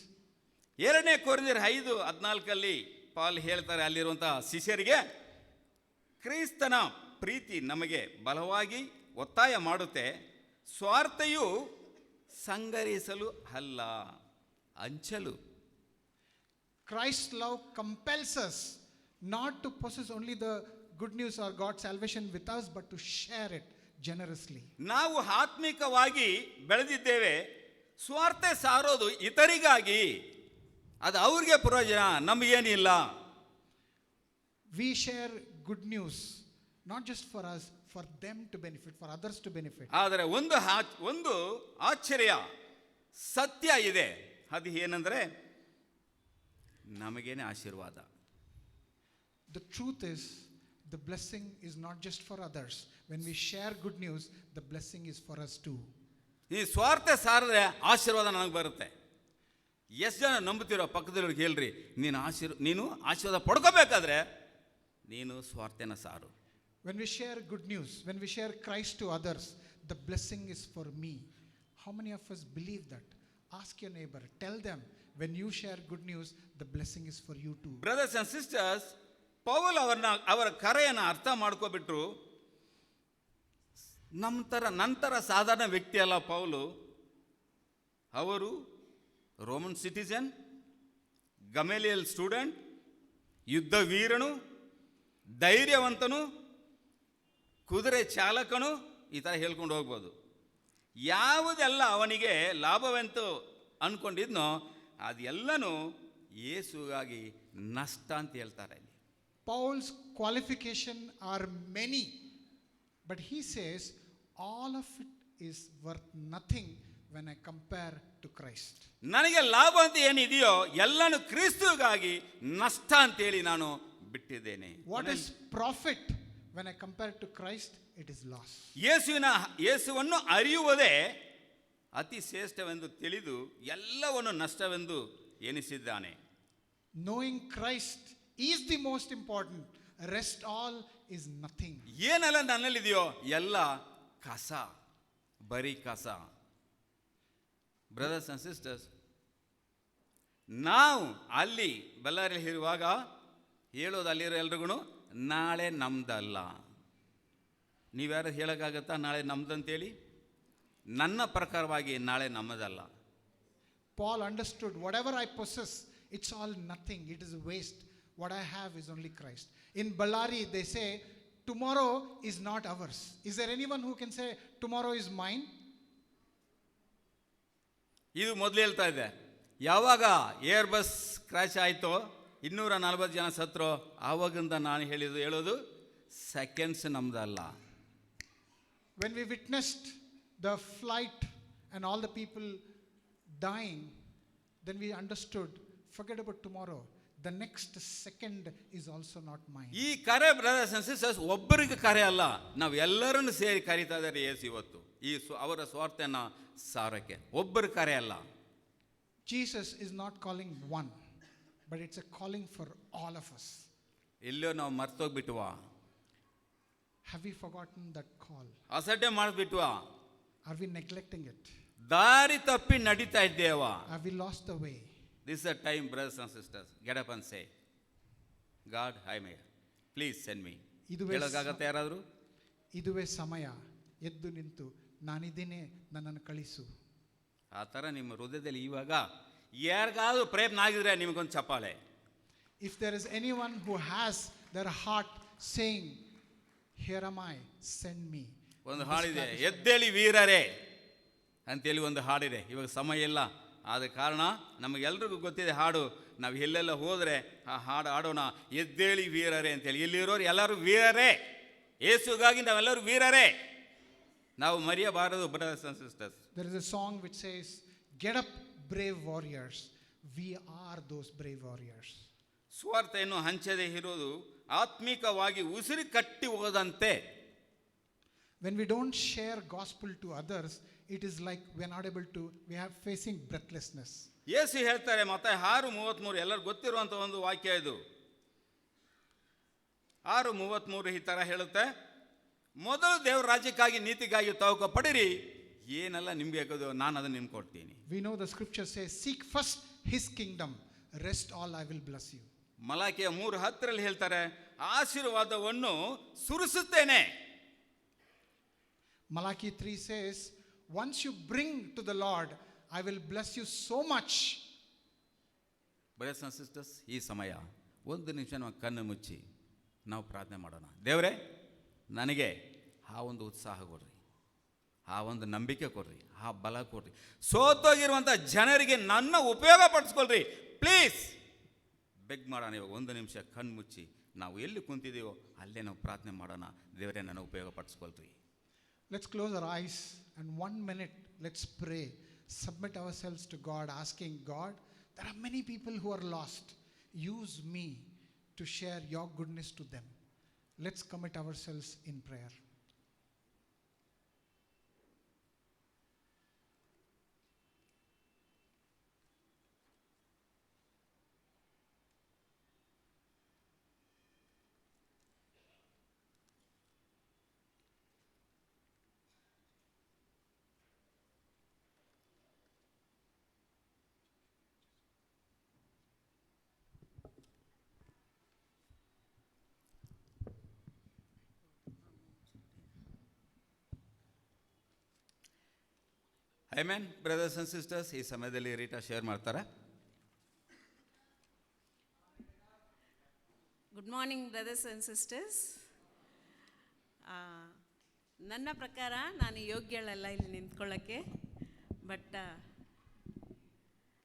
2 ಕೊರಿಂಥಿಯರ್ 5:14 Pal ಹೇಳ್ತಾರೆ ಅಲ್ಲಿರುವಂಥ ಶಿಷ್ಯರಿಗೆ, ಕ್ರಿಸ್ತನ ಪ್ರೀತಿ ನಮಗೆ ಬಲವಾಗಿ ಒತ್ತಾಯ ಮಾಡುತ್ತೆ, ಸ್ವಾರ್ಥೆಯು ಸಂಗರಿಸಲು ಅಲ್ಲ, ಹಂಚಲು. Christ's love compels us not to possess only the good news or God's salvation with us, but to share it generously. ನಾವು ಆತ್ಮಿಕವಾಗಿ ಬೆಳೆದಿದ್ದೇವೆ, ಸ್ವಾರ್ಥ ಸಾರೋದು ಇತರಿಗಾಗಿ, ಅದು ಅವ್ರಿಗೆ ಪ್ರಯೋಜನ, ನಮಗೇನಿಲ್ಲ. We share good news, not just for us, for them to benefit, for others to benefit. ಆದರೆ ಒಂದು ಆಶ್ಚರ್ಯ ಸತ್ಯ ಇದೆ, ಅದು ಏನಂದರೆ ನಮಗೇನೆ ಆಶೀರ್ವಾದ. The truth is, the blessing is not just for others. When we share good news, the blessing is for us too. ಈ ಸ್ವಾರ್ಥ ಸಾರಿದ್ರೆ ಆಶೀರ್ವಾದ ನನಗೆ ಬರುತ್ತೆ. ಎಷ್ಟು ಜನ ನಂಬುತ್ತೀರೋ ಪಕ್ಕದವ್ರಿಗೆ ಹೇಳ್ರಿ, ನೀನು ಆಶೀರ್ವಾದ ಪಡ್ಕೋಬೇಕಾದ್ರೆ ನೀನು ಸ್ವಾರ್ಥನ ಸಾರು. When we share good news, when we share Christ to others, the blessing is for me. How many of us believe that? Ask your neighbor, tell them, when you share good news, the blessing is for you too. Brothers and sisters, Paul ಅವರ ಕರೆಯನ್ನು ಅರ್ಥ ಮಾಡ್ಕೊಬಿಟ್ರು. ನಂತರ ಸಾಧಾರಣ ವ್ಯಕ್ತಿ ಅಲ್ಲ Paul. ಅವರು Roman citizen, ಗಮೇಲಿಯಲ್ student, ಯುದ್ಧ ವೀರನು, ಧೈರ್ಯವಂತನು, ಕುದುರೆ ಚಾಲಕನು, ಈ ಥರ ಹೇಳ್ಕೊಂಡು ಹೋಗ್ಬೋದು. ಯಾವುದೆಲ್ಲ ಅವನಿಗೆ ಲಾಭವೆಂತು ಅಂದ್ಕೊಂಡಿದ್ನೋ ಅದೆಲ್ಲನೂ ಯೇಸುಗಾಗಿ ನಷ್ಟ ಅಂತ ಹೇಳ್ತಾರೆ. Paul's qualification are many, but he says all of it is worth nothing when I compare to Christ. ನನಗೆ ಲಾಭ ಅಂತ ಏನಿದೆಯೋ ಎಲ್ಲನೂ ಕ್ರಿಸ್ತುಗಾಗಿ ನಷ್ಟ ಅಂತೇಳಿ ನಾನು ಬಿಟ್ಟಿದ್ದೇನೆ. What is profit when I compare to Christ? It is loss. ಯೇಸುವನ್ನು ಅರಿಯುವುದೇ ಅತಿ ಶ್ರೇಷ್ಠವೆಂದು ತಿಳಿದು ಎಲ್ಲವನ್ನು ನಷ್ಟವೆಂದು ಎನಿಸಿದ್ದಾನೆ. Knowing Christ is the most important. Rest all is nothing. ಏನೆಲ್ಲ ನನ್ನಲ್ಲಿದೆಯೋ ಎಲ್ಲ ಕಸ, ಬರೀ ಕಸ. ಬ್ರದರ್ಸ್ ಆ್ಯಂಡ್ ಸಿಸ್ಟರ್ಸ್, ನಾವು ಅಲ್ಲಿ ಬಳ್ಳಾರಿಯಲ್ಲಿ ಇರುವಾಗ ಹೇಳೋದು ಅಲ್ಲಿರೋ ಎಲ್ರಿಗೂ ನಾಳೆ ನಮ್ದಲ್ಲ. ನೀವ್ಯಾರು ಹೇಳೋಕ್ಕಾಗತ್ತಾ ನಾಳೆ ನಮ್ದಂತೇಳಿ? ನನ್ನ ಪ್ರಕಾರವಾಗಿ ನಾಳೆ ನಮ್ಮದಲ್ಲ. Paul understood whatever I possess, it's all nothing. It is waste. What I have is only Christ. In Ballari, they say, tomorrow is not ours. Is there anyone who can say, tomorrow is mine? ಇದು ಮೊದಲು ಹೇಳ್ತಾ ಇದೆ. ಯಾವಾಗ air bus crash ಆಯಿತೋ 240 ಜನ ಸತ್ರೋ ಆವಾಗಿಂದ ನಾನು ಹೇಳೋದು seconds ನಮ್ದಲ್ಲ. When we witnessed the flight and all the people dying, then we understood, forget about tomorrow. The next second is also not mine. ಈ ಕರೆ ಬ್ರದರ್ಸ್ ಅಂಡ್ ಸಿಸ್ಟರ್ಸ್ ಒಬ್ಬರಿಗೆ ಕರೆ ಅಲ್ಲ, ನಾವು ಎಲ್ಲರನ್ನು ಸೇರಿ ಕರೀತಾ ಇದ್ದಾರೆ ಯೇಸು ಇವತ್ತು ಈ ಅವರ ಸ್ವಾರ್ಥನ ಸಾರಕ್ಕೆ. ಒಬ್ಬರು ಕರೆ ಅಲ್ಲ. Jesus is not calling one, but it's a calling for all of us. ಎಲ್ಲೋ ನಾವು ಮರ್ತೋಗ್ಬಿಟ್ವಾ? Have we forgotten that call? ಅಸಡ್ಡೆ ಮಾಡಿಬಿಟ್ವಾ? Are we neglecting it? ದಾರಿ ತಪ್ಪಿ ನಡೀತಾ ಇದ್ದೇವಾ? Have we lost the way? This is a time, brothers and sisters, get up and say, God, I'm here. Please send me. ಹೇಳೋಕ್ಕಾಗತ್ತೆ ಯಾರಾದರೂ? ಇದುವೇ ಸಮಯ, ಎದ್ದು ನಿಂತು ನಾನಿದ್ದೇನೆ, ನನ್ನನ್ನು ಕಳಿಸು. ಆ ಥರ ನಿಮ್ಮ ಹೃದಯದಲ್ಲಿ ಇವಾಗ ಯಾರಿಗಾದ್ರೂ ಪ್ರಯತ್ನ ಆಗಿದ್ರೆ ನಿಮಗೊಂದು ಚಪ್ಪಾಳೆ. If there is anyone who has their heart saying, here am I, send me. ಒಂದು ಹಾಡಿದೆ, ಎದ್ದೇಳಿ ವೀರರೇ ಅಂತೇಳಿ ಒಂದು ಹಾಡಿದೆ. ಇವಾಗ ಸಮಯ ಇಲ್ಲ, ಆದ ಕಾರಣ ನಮಗೆಲ್ರಿಗೂ ಗೊತ್ತಿದೆ ಹಾಡು. ನಾವು ಎಲ್ಲೆಲ್ಲ ಹೋದರೆ ಆ ಹಾಡು ಆಡೋಣ, ಎದ್ದೇಳಿ ವೀರರೇ ಅಂತೇಳಿ. ಇಲ್ಲಿರೋರು ಎಲ್ಲರೂ ವೀರರೇ, ಯೇಸುಗಾಗಿ ನಾವೆಲ್ಲರೂ ವೀರರೇ, ನಾವು ಮರೆಯಬಾರದು brothers and sisters. There is a song which says, get up brave warriors, we are those brave warriors. ಸ್ವಾರ್ಥವನ್ನು ಹಂಚದೆ ಇರೋದು ಆತ್ಮಿಕವಾಗಿ ಉಸಿರು ಕಟ್ಟಿ ಹೋದಂತೆ. When we don't share gospel to others, it is like we are not able to, we are facing breathlessness. ಯೇಸು ಹೇಳ್ತಾರೆ ಮತ್ತೆ 6:33, ಎಲ್ಲರೂ ಗೊತ್ತಿರುವಂಥ ಒಂದು ವಾಕ್ಯ ಇದು. 6:33 ಈ ಥರ ಹೇಳುತ್ತೆ, ಮೊದಲು ದೇವರ ರಾಜ್ಯಕ್ಕಾಗಿ ನೀತಿಗಾಗಿ ತವಕ ಪಡಿರಿ, ಏನೆಲ್ಲ ನಿಮ್ಗೆ ಬೇಕಾದೋ ನಾನು ಅದನ್ನು ನಿಮ್ಗೆ ಕೊಡ್ತೀನಿ. We know the scripture says, seek first his kingdom, rest all I will bless you. ಮಲಾಕಿಯ 3:10 ಹೇಳ್ತಾರೆ, ಆಶೀರ್ವಾದವನ್ನು ಸುರಿಸುತ್ತೇನೆ. Malachi 3 says, once you bring to the Lord, I will bless you so much. Brothers and sisters, ಈ ಸಮಯ ಒಂದು ನಿಮಿಷ ನಾವು ಕಣ್ಣು ಮುಚ್ಚಿ ನಾವು ಪ್ರಾರ್ಥನೆ ಮಾಡೋಣ. ದೇವರೇ, ನನಗೆ ಆ ಒಂದು ಉತ್ಸಾಹ ಕೊಡ್ರಿ, ಆ ಒಂದು ನಂಬಿಕೆ ಕೊಡ್ರಿ, ಆ ಬಲ ಕೊಡ್ರಿ. ಸೋತೋಗಿರುವಂಥ ಜನರಿಗೆ ನನ್ನ ಉಪಯೋಗ ಪಡಿಸ್ಕೊಳ್ರಿ ಪ್ಲೀಸ್. ಬೆಗ್ ಮಾಡೋಣ. ಇವಾಗ ಒಂದು ನಿಮಿಷ ಕಣ್ಣು ಮುಚ್ಚಿ ನಾವು ಎಲ್ಲಿ ಕುಂತಿದ್ದೀವೋ ಅಲ್ಲೇ ನಾವು ಪ್ರಾರ್ಥನೆ ಮಾಡೋಣ. ದೇವರೇ, ನನ್ನ ಉಪಯೋಗ ಪಡಿಸ್ಕೊಳ್ರಿ. Let's close our eyes and 1 minute, let's pray. Submit ourselves to God, asking God, there are many people who are lost. Use me to share your goodness to them. Let's commit ourselves in prayer. Amen. Brothers and sisters, ಈ ಸಮಯದಲ್ಲಿ Rita share ಮಾಡ್ತಾರೆ. Good morning brothers and sisters. ನನ್ನ ಪ್ರಕಾರ ನಾನು ಯೋಗ್ಯಳಲ್ಲ ಇಲ್ಲಿ ನಿಂತ್ಕೊಳ್ಳೋಕ್ಕೆ, but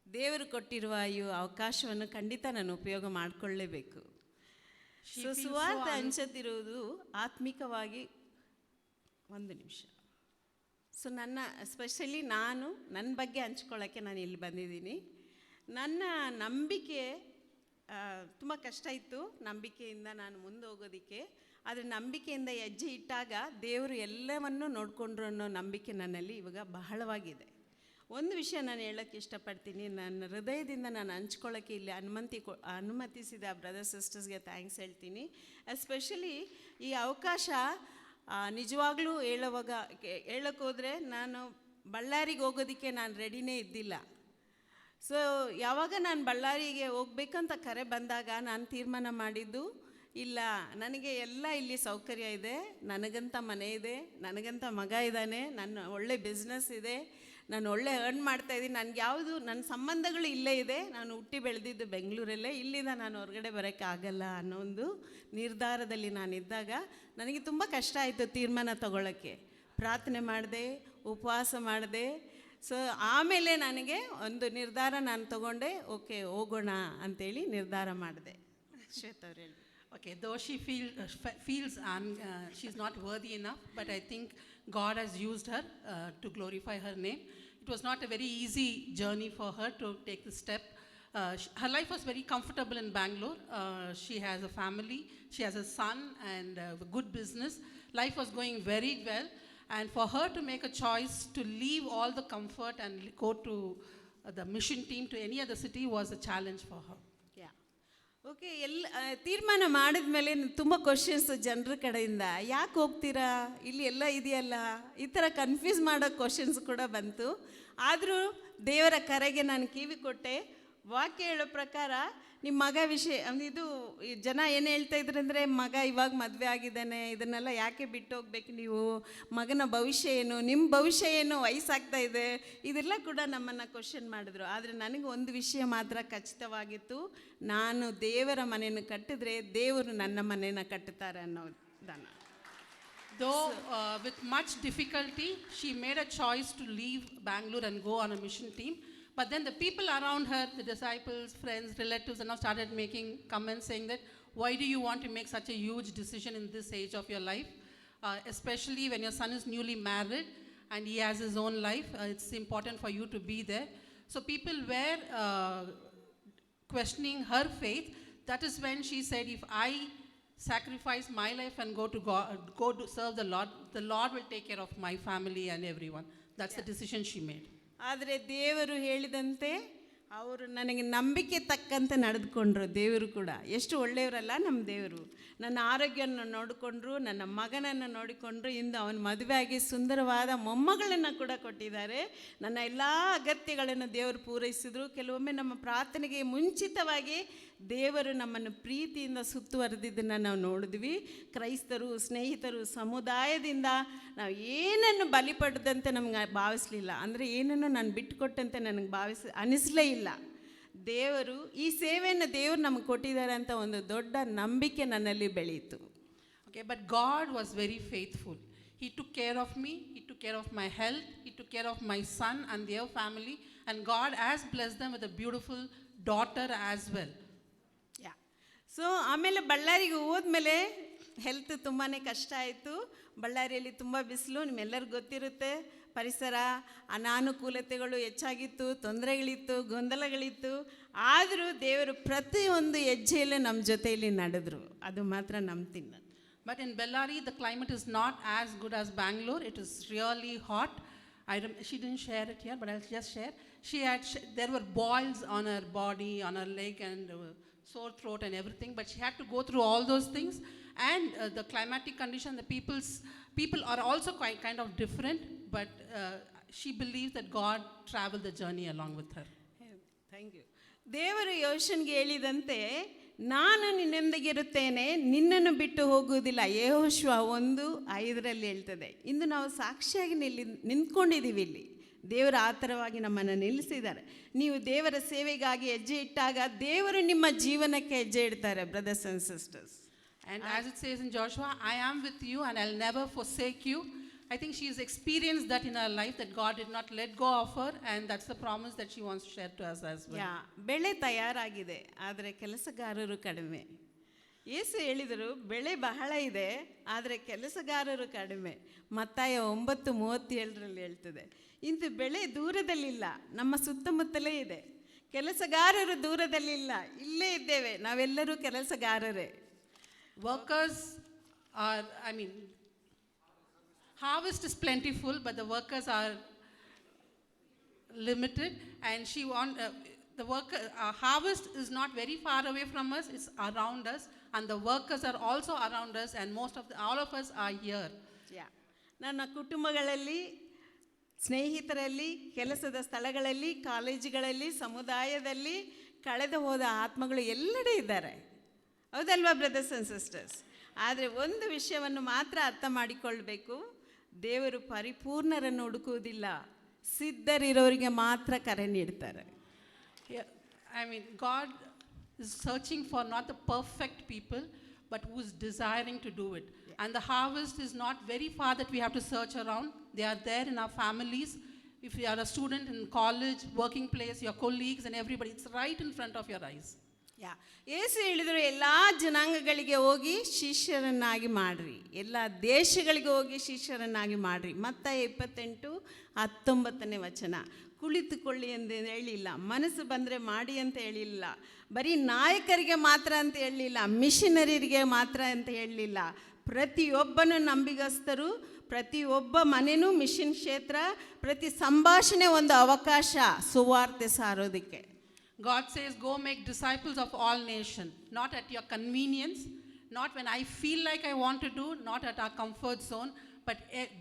ದೇವರು ಕೊಟ್ಟಿರುವ ಈ ಅವಕಾಶವನ್ನು ಖಂಡಿತ ನಾನು ಉಪಯೋಗ ಮಾಡಿಕೊಳ್ಳಲೇಬೇಕು. ಸುವಾರ್ತೆ ಹಂಚುತ್ತಿರುವುದು ಆತ್ಮಿಕವಾಗಿ. ಒಂದು ನಿಮಿಷ. ಸೊ ಎಸ್ಪೆಷಲಿ ನನ್ನ ಬಗ್ಗೆ ಹಂಚ್ಕೊಳ್ಳೋಕ್ಕೆ ನಾನು ಇಲ್ಲಿ ಬಂದಿದ್ದೀನಿ. ನನ್ನ ನಂಬಿಕೆ ತುಂಬ ಕಷ್ಟ ಇತ್ತು, ನಂಬಿಕೆಯಿಂದ ನಾನು ಮುಂದೆ ಹೋಗೋದಕ್ಕೆ. ಆದರೆ ನಂಬಿಕೆಯಿಂದ ಹೆಜ್ಜೆ ಇಟ್ಟಾಗ ದೇವರು ಎಲ್ಲವನ್ನೂ ನೋಡಿಕೊಂಡ್ರು ಅನ್ನೋ ನಂಬಿಕೆ ನನ್ನಲ್ಲಿ ಇವಾಗ ಬಹಳವಾಗಿದೆ. ಒಂದು ವಿಷಯ ನಾನು ಹೇಳೋಕ್ಕೆ ಇಷ್ಟಪಡ್ತೀನಿ. ನನ್ನ ಹೃದಯದಿಂದ ನಾನು ಹಂಚ್ಕೊಳ್ಳೋಕ್ಕೆ ಇಲ್ಲಿ ಅನುಮತಿಸಿದ ಬ್ರದರ್ ಸಿಸ್ಟರ್ಸ್ಗೆ ಥ್ಯಾಂಕ್ಸ್ ಹೇಳ್ತೀನಿ. ಎಸ್ಪೆಷಲಿ ಈ ಅವಕಾಶ ನಿಜವಾಗ್ಲೂ ಹೇಳೋಕ್ಕೋದ್ರೆ ನಾನು ಬಳ್ಳಾರಿಗೆ ಹೋಗೋದಕ್ಕೆ ನಾನು ರೆಡಿನೇ ಇದ್ದಿಲ್ಲ. ಸೊ ಯಾವಾಗ ನಾನು ಬಳ್ಳಾರಿಗೆ ಹೋಗ್ಬೇಕಂತ ಕರೆ ಬಂದಾಗ ನಾನು ತೀರ್ಮಾನ ಮಾಡಿದ್ದು, ಇಲ್ಲ, ನನಗೆ ಎಲ್ಲ ಇಲ್ಲಿ ಸೌಕರ್ಯ ಇದೆ, ನನಗಂತ ಮನೆ ಇದೆ, ನನಗಂತ ಮಗ ಇದ್ದಾನೆ, ನನ್ನ ಒಳ್ಳೆ ಬಿಸ್ನೆಸ್ ಇದೆ, ನಾನು ಒಳ್ಳೆ ಅರ್ನ್ ಮಾಡ್ತಾಯಿದ್ದೀನಿ, ನನಗೆ ಯಾವುದು ನನ್ನ ಸಂಬಂಧಗಳು ಇಲ್ಲೇ ಇದೆ, ನಾನು ಹುಟ್ಟಿ ಬೆಳೆದಿದ್ದು ಬೆಂಗಳೂರಲ್ಲೇ, ಇಲ್ಲಿಂದ ನಾನು ಹೊರಗಡೆ ಬರೋಕ್ಕೆ ಆಗಲ್ಲ ಅನ್ನೋ ಒಂದು ನಿರ್ಧಾರದಲ್ಲಿ ನಾನಿದ್ದಾಗ ನನಗೆ ತುಂಬ ಕಷ್ಟ ಆಯಿತು ತೀರ್ಮಾನ ತಗೊಳ್ಳೋಕ್ಕೆ. ಪ್ರಾರ್ಥನೆ ಮಾಡಿದೆ, ಉಪವಾಸ ಮಾಡಿದೆ. ಸೊ ಆಮೇಲೆ ನನಗೆ ಒಂದು ನಿರ್ಧಾರ ನಾನು ತಗೊಂಡೆ, ಓಕೆ ಹೋಗೋಣ ಅಂಥೇಳಿ ನಿರ್ಧಾರ ಮಾಡಿದೆ. ಶ್ವೇತ ಅವ್ರು ಹೇಳಿ. Okay, though she feels she's not worthy enough, but I think God has used her to glorify her name. it was not a very easy journey for her to take the step. Her life was very comfortable in Bangalore. She has a family, she has a son and a good business. Life was going very well. And for her to make a choice to leave all the comfort and go to the mission team to any other city was a challenge for her. Yeah okay ತೀರ್ಮಾನ ಮಾಡಿದ ಮೇಲೆ ತುಂಬ questions ಜನರ ಕಡೆಯಿಂದ ಯಾಕೆ ಹೋಗ್ತೀರಾ ಇಲ್ಲಿ ಎಲ್ಲ ಇದೆಯಲ್ಲ ಈ ಥರ ಕನ್ಫ್ಯೂಸ್ ಮಾಡೋ ಕ್ವಶನ್ಸ್ ಕೂಡ ಬಂತು. ಆದರೂ ದೇವರ ಕರೆಗೆ ನಾನು ಕಿವಿ ಕೊಟ್ಟೆ. ವಾಕ್ಯ ಹೇಳೋ ಪ್ರಕಾರ ನಿಮ್ಮ ಮಗ ವಿಷಯ ಇದು ಈ ಜನ ಏನು ಹೇಳ್ತಾ ಇದ್ರು ಅಂದರೆ, ಮಗ ಇವಾಗ ಮದುವೆ ಆಗಿದ್ದಾನೆ, ಇದನ್ನೆಲ್ಲ ಯಾಕೆ ಬಿಟ್ಟು ಹೋಗ್ಬೇಕು ನೀವು, ಮಗನ ಭವಿಷ್ಯ ಏನು, ನಿಮ್ಮ ಭವಿಷ್ಯ ಏನು, ವಯಸ್ಸಾಗ್ತಾ ಇದೆ, ಇದೆಲ್ಲ ಕೂಡ ನಮ್ಮನ್ನು ಕ್ವಶನ್ ಮಾಡಿದ್ರು. ಆದರೆ ನನಗೆ ಒಂದು ವಿಷಯ ಮಾತ್ರ ಖಚಿತವಾಗಿತ್ತು, ನಾನು ದೇವರ ಮನೆಯನ್ನು ಕಟ್ಟಿದ್ರೆ ದೇವರು ನನ್ನ ಮನೆಯನ್ನು ಕಟ್ಟುತ್ತಾರೆ ಅನ್ನೋದನ್ನು. Though with much difficulty, she made a choice to leave Bangalore and go on a mission team. But then the people around her, the disciples, friends, relatives, and all started making comments saying that, why do you want to make such a huge decision in this age of your life? Especially when your son is newly married and he has his own life, it's important for you to be there. So people were questioning her faith. That is when she said, if I sacrifice my life and go to serve the Lord will take care of my family and everyone. That's the decision she made. ಆದರೆ ದೇವರು ಹೇಳಿದಂತೆ ಅವರು ನನಗೆ ನಂಬಿಕೆ ತಕ್ಕಂತೆ ನಡೆದುಕೊಂಡ್ರು. ದೇವರು ಕೂಡ ಎಷ್ಟು ಒಳ್ಳೆಯವರಲ್ಲ ನಮ್ಮ ದೇವರು. ನನ್ನ ಆರೋಗ್ಯವನ್ನು ನೋಡಿಕೊಂಡ್ರು, ನನ್ನ ಮಗನನ್ನು ನೋಡಿಕೊಂಡ್ರು, ಇಂದು ಅವನ ಮದುವೆಯಾಗಿ ಸುಂದರವಾದ ಮೊಮ್ಮಗಳನ್ನು ಕೂಡ ಕೊಟ್ಟಿದ್ದಾರೆ. ನನ್ನ ಎಲ್ಲ ಅಗತ್ಯಗಳನ್ನು ದೇವರು ಪೂರೈಸಿದ್ರು. ಕೆಲವೊಮ್ಮೆ ನಮ್ಮ ಪ್ರಾರ್ಥನೆಗೆ ಮುಂಚಿತವಾಗಿ ದೇವರು ನಮ್ಮನ್ನು ಪ್ರೀತಿಯಿಂದ ಸುತ್ತುವರೆದಿದ್ದನ್ನು ನಾವು ನೋಡಿದ್ವಿ. ಕ್ರೈಸ್ತರು, ಸ್ನೇಹಿತರು, ಸಮುದಾಯದಿಂದ ನಾವು ಏನನ್ನು ಬಲಿಪಡೆದಂತೆ ನಮ್ಗೆ ಭಾವಿಸಲಿಲ್ಲ. ಅಂದರೆ ಏನನ್ನು ನಾನು ಬಿಟ್ಟುಕೊಟ್ಟಂತೆ ನನಗೆ ಅನಿಸಲೇ ಇಲ್ಲ. ದೇವರು ಈ ಸೇವೆಯನ್ನು ದೇವರು ನಮಗೆ ಕೊಟ್ಟಿದ್ದಾರೆ ಅಂತ ಒಂದು ದೊಡ್ಡ ನಂಬಿಕೆ ನನ್ನಲ್ಲಿ ಬೆಳೆಯಿತು. Okay, but God was very faithful. He took care of me, He took care of my health, He took care of my son and their family, and God has blessed them with a beautiful daughter as well. So ಆಮೇಲೆ ಬಳ್ಳಾರಿಗೆ ಹೋದ್ಮೇಲೆ health ತುಂಬಾ ಕಷ್ಟ ಆಯಿತು. ಬಳ್ಳಾರಿಯಲ್ಲಿ ತುಂಬ ಬಿಸಿಲು, ನಿಮ್ಮೆಲ್ಲರಿಗೂ ಗೊತ್ತಿರುತ್ತೆ. ಪರಿಸರ ಅನಾನುಕೂಲತೆಗಳು ಹೆಚ್ಚಾಗಿತ್ತು, ತೊಂದರೆಗಳಿತ್ತು, ಗೊಂದಲಗಳಿತ್ತು. ಆದರೂ ದೇವರು ಪ್ರತಿಯೊಂದು ಹೆಜ್ಜೆಯಲ್ಲೂ ನಮ್ಮ ಜೊತೆಯಲ್ಲಿ ನಡೆದ್ರು. ಅದು ಮಾತ್ರ ನಂಬ್ತೀನಿ ನಾನು. But in Bellary, the climate is not as good as Bangalore. It is really hot. She didn't share it here, but I'll just share. There were boils on her body, on her leg, and sore throat and everything. But she had to go through all those things. And the climatic condition, the people are also quite kind of different. But she believes that God traveled the journey along with her. Thank you. ದೇವರು ಯೋಶನ್ಗೆ ಹೇಳಿದಂತೆ, ನಾನು ನಿನ್ನೊಂದಿಗಿರುತ್ತೇನೆ, ನಿನ್ನನ್ನು ಬಿಟ್ಟು ಹೋಗುವುದಿಲ್ಲ. ಯೆಹೋಶುವ 1:5 ಹೇಳ್ತದೆ. ಇಂದು ನಾವು ಸಾಕ್ಷಿಯಾಗಿ ನಿಂತ್ಕೊಂಡಿದ್ದೀವಿ ಇಲ್ಲಿ. ದೇವರು ಆ ಥರವಾಗಿ ನಮ್ಮನ್ನು ನಿಲ್ಲಿಸಿದ್ದಾರೆ. ನೀವು ದೇವರ ಸೇವೆಗಾಗಿ ಹೆಜ್ಜೆ ಇಟ್ಟಾಗ ದೇವರು ನಿಮ್ಮ ಜೀವನಕ್ಕೆ ಹೆಜ್ಜೆ ಇಡ್ತಾರೆ, brothers and sisters. And as it says in Joshua, I am with you and I'll never forsake you. I think she has experienced that in her life, that God did not let go of her, and that's the promise that she wants to share to us as well. ಬೆಳೆ ತಯಾರಾಗಿದೆ, ಆದರೆ ಕೆಲಸಗಾರರು ಕಡಿಮೆ. ಯೇಸು ಹೇಳಿದರು, ಬೆಳೆ ಬಹಳ ಇದೆ, ಆದರೆ ಕೆಲಸಗಾರರು ಕಡಿಮೆ. ಮತ್ತಾಯ 9:37 ಹೇಳ್ತದೆ. ಇಂದು ಬೆಳೆ ದೂರದಲ್ಲಿಲ್ಲ, ನಮ್ಮ ಸುತ್ತಮುತ್ತಲೇ ಇದೆ. ಕೆಲಸಗಾರರು ದೂರದಲ್ಲಿಲ್ಲ, ಇಲ್ಲೇ ಇದ್ದೇವೆ. ನಾವೆಲ್ಲರೂ ಕೆಲಸಗಾರರೇ. Workers are, harvest is plentiful, but the workers are limited. And harvest is not very far away from us, it's around us. And the workers are also around us, and all of us are here. ನನ್ನ ಕುಟುಂಬಗಳಲ್ಲಿ, ಸ್ನೇಹಿತರಲ್ಲಿ, ಕೆಲಸದ ಸ್ಥಳಗಳಲ್ಲಿ, ಕಾಲೇಜುಗಳಲ್ಲಿ, ಸಮುದಾಯದಲ್ಲಿ ಕಳೆದು ಹೋದ ಆತ್ಮಗಳು ಎಲ್ಲೆಡೆ ಇದ್ದಾರೆ. ಹೌದಲ್ವಾ ಬ್ರದರ್ಸ್ ಆ್ಯಂಡ್ ಸಿಸ್ಟರ್ಸ್? ಆದರೆ ಒಂದು ವಿಷಯವನ್ನು ಮಾತ್ರ ಅರ್ಥ ಮಾಡಿಕೊಳ್ಬೇಕು, ದೇವರು ಪರಿಪೂರ್ಣರನ್ನು ಹುಡುಕುವುದಿಲ್ಲ, ಸಿದ್ಧರಿರೋರಿಗೆ ಮಾತ್ರ ಕರೆ ನೀಡ್ತಾರೆ. God is searching for not the perfect people, but who is desiring to do it. And the harvest is not very far that we have to search around. They are there in our families. If you are a student in college, working place, your colleagues and everybody, it's right in front of your eyes. ಯೇಸು ಹೇಳಿದರು ಎಲ್ಲ ಜನಾಂಗಗಳಿಗೆ ಹೋಗಿ ಶಿಷ್ಯರನ್ನಾಗಿ ಮಾಡಿರಿ, ಎಲ್ಲ ದೇಶಗಳಿಗೆ ಹೋಗಿ ಶಿಷ್ಯರನ್ನಾಗಿ ಮಾಡಿರಿ. ಮತ್ತಾಯ 28:19 ವಚನ. ಕುಳಿತುಕೊಳ್ಳಿ ಎಂದು ಹೇಳಿಲ್ಲ, ಮನಸ್ಸು ಬಂದರೆ ಮಾಡಿ ಅಂತ ಹೇಳಿಲ್ಲ, ಬರೀ ನಾಯಕರಿಗೆ ಮಾತ್ರ ಅಂತ ಹೇಳಲಿಲ್ಲ, ಮಿಷನರಿಗೆ ಮಾತ್ರ ಅಂತ ಹೇಳಲಿಲ್ಲ. ಪ್ರತಿಯೊಬ್ಬನು ನಂಬಿಗಸ್ತರು, ಪ್ರತಿಯೊಬ್ಬ ಮನೆಯೂ ಮಿಷನ್ ಕ್ಷೇತ್ರ, ಪ್ರತಿ ಸಂಭಾಷಣೆ ಒಂದು ಅವಕಾಶ ಸುವಾರ್ತೆ ಸಾರೋದಕ್ಕೆ. God says, go make disciples of all nations, not at your convenience, not when I feel like I want to do, not at our comfort zone, but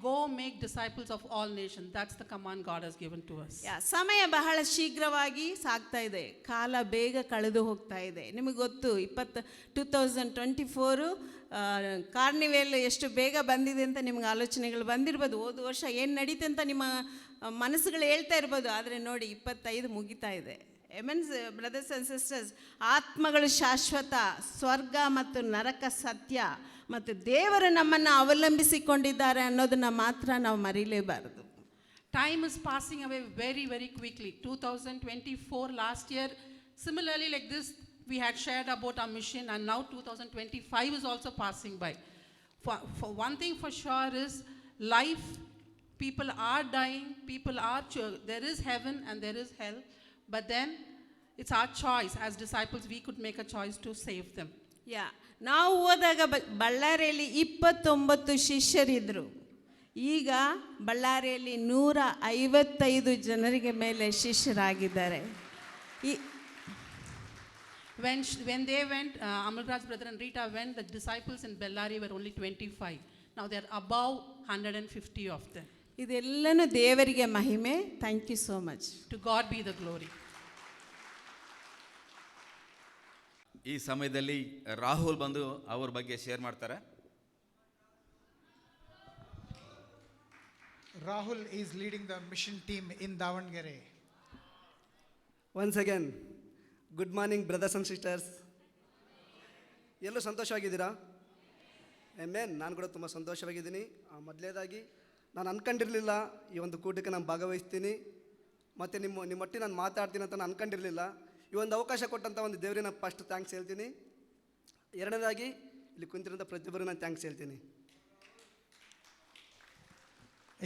go make disciples of all nations. That's the command God has given to us. ಸಮಯ ಬಹಳ ಶೀಘ್ರವಾಗಿ ಸಾಗ್ತಾ ಇದೆ, ಕಾಲ ಬೇಗ ಕಳೆದು ಹೋಗ್ತಾ ಇದೆ. ನಿಮಗೆ ಗೊತ್ತು, 2024 ಕಾರ್ನಿವೆಲ್ ಎಷ್ಟು ಬೇಗ ಬಂದಿದೆ ಅಂತ ನಿಮ್ಗೆ ಆಲೋಚನೆಗಳು ಬಂದಿರ್ಬೋದು. ಹೋದ ವರ್ಷ ಏನು ನಡೀತೆ ಅಂತ ನಿಮ್ಮ ಮನಸ್ಸುಗಳು ಹೇಳ್ತಾ ಇರ್ಬೋದು, ಆದರೆ ನೋಡಿ 25 ಮುಗಿತಾ ಇದೆ. ಎಮೆನ್ಸ್ ಬ್ರದರ್ಸ್ ಆ್ಯಂಡ್ ಸಿಸ್ಟರ್ಸ್, ಆತ್ಮಗಳು ಶಾಶ್ವತ, ಸ್ವರ್ಗ ಮತ್ತು ನರಕ ಸತ್ಯ, ಮತ್ತು ದೇವರು ನಮ್ಮನ್ನು ಅವಲಂಬಿಸಿಕೊಂಡಿದ್ದಾರೆ ಅನ್ನೋದನ್ನು ಮಾತ್ರ ನಾವು ಮರೀಲೇಬಾರದು. Time is passing away very, very quickly. 2024 last year, similarly like this, we had shared about our mission, and now 2025 is also passing by. For one thing for sure is life, people are dying, there is heaven and there is hell, but then it's our choice. As disciples, we could make a choice to save them. ನಾವು ಹೋದಾಗ ಬಳ್ಳಾರಿಯಲ್ಲಿ 29 ಶಿಷ್ಯರಿದ್ದರು. ಈಗ ಬಳ್ಳಾರಿಯಲ್ಲಿ 155 ಜನರಿಗೆ ಮೇಲೆ ಶಿಷ್ಯರಾಗಿದ್ದಾರೆ. When they went, Amalraj brother and Rita went, the disciples in Bellary were only 25. Now they are above 150 of them. ಇದೆಲ್ಲನೂ ದೇವರಿಗೆ ಮಹಿಮೆ. Thank you so much. To God be the glory. ಈ ಸಮಯದಲ್ಲಿ ರಾಹುಲ್ ಬಂದು ಅವ್ರ ಬಗ್ಗೆ ಶೇರ್ ಮಾಡ್ತಾರೆ. Rahul is leading the mission team in Davangere. Once again, good morning brothers and sisters. ಎಲ್ಲರೂ ಸಂತೋಷವಾಗಿದ್ದೀರಾ? ಆಮೆನ್. ನಾನು ಕೂಡ ತುಂಬ ಸಂತೋಷವಾಗಿದ್ದೀನಿ. ಮೊದಲೇದಾಗಿ ನಾನು ಅಂದ್ಕೊಂಡಿರಲಿಲ್ಲ ಈ ಒಂದು ಕೂಟಕ್ಕೆ ನಾನು ಭಾಗವಹಿಸ್ತೀನಿ ಮತ್ತು ನಿಮ್ಮೊಟ್ಟಿಗೆ ನಾನು ಮಾತಾಡ್ತೀನಿ ಅಂತ ನಾನು ಅಂದ್ಕೊಂಡಿರಲಿಲ್ಲ. ಈ ಒಂದು ಅವಕಾಶ ಕೊಟ್ಟಂಥ ಒಂದು ದೇವರಿಗೆ ನಾನು ಫಸ್ಟ್ ಥ್ಯಾಂಕ್ಸ್ ಹೇಳ್ತೀನಿ. ಎರಡನೇದಾಗಿ ಇಲ್ಲಿ ಕುಂತಿರೋಂಥ ಪ್ರತಿಯೊಬ್ಬರಿಗೂ ನಾನು ಥ್ಯಾಂಕ್ಸ್ ಹೇಳ್ತೀನಿ.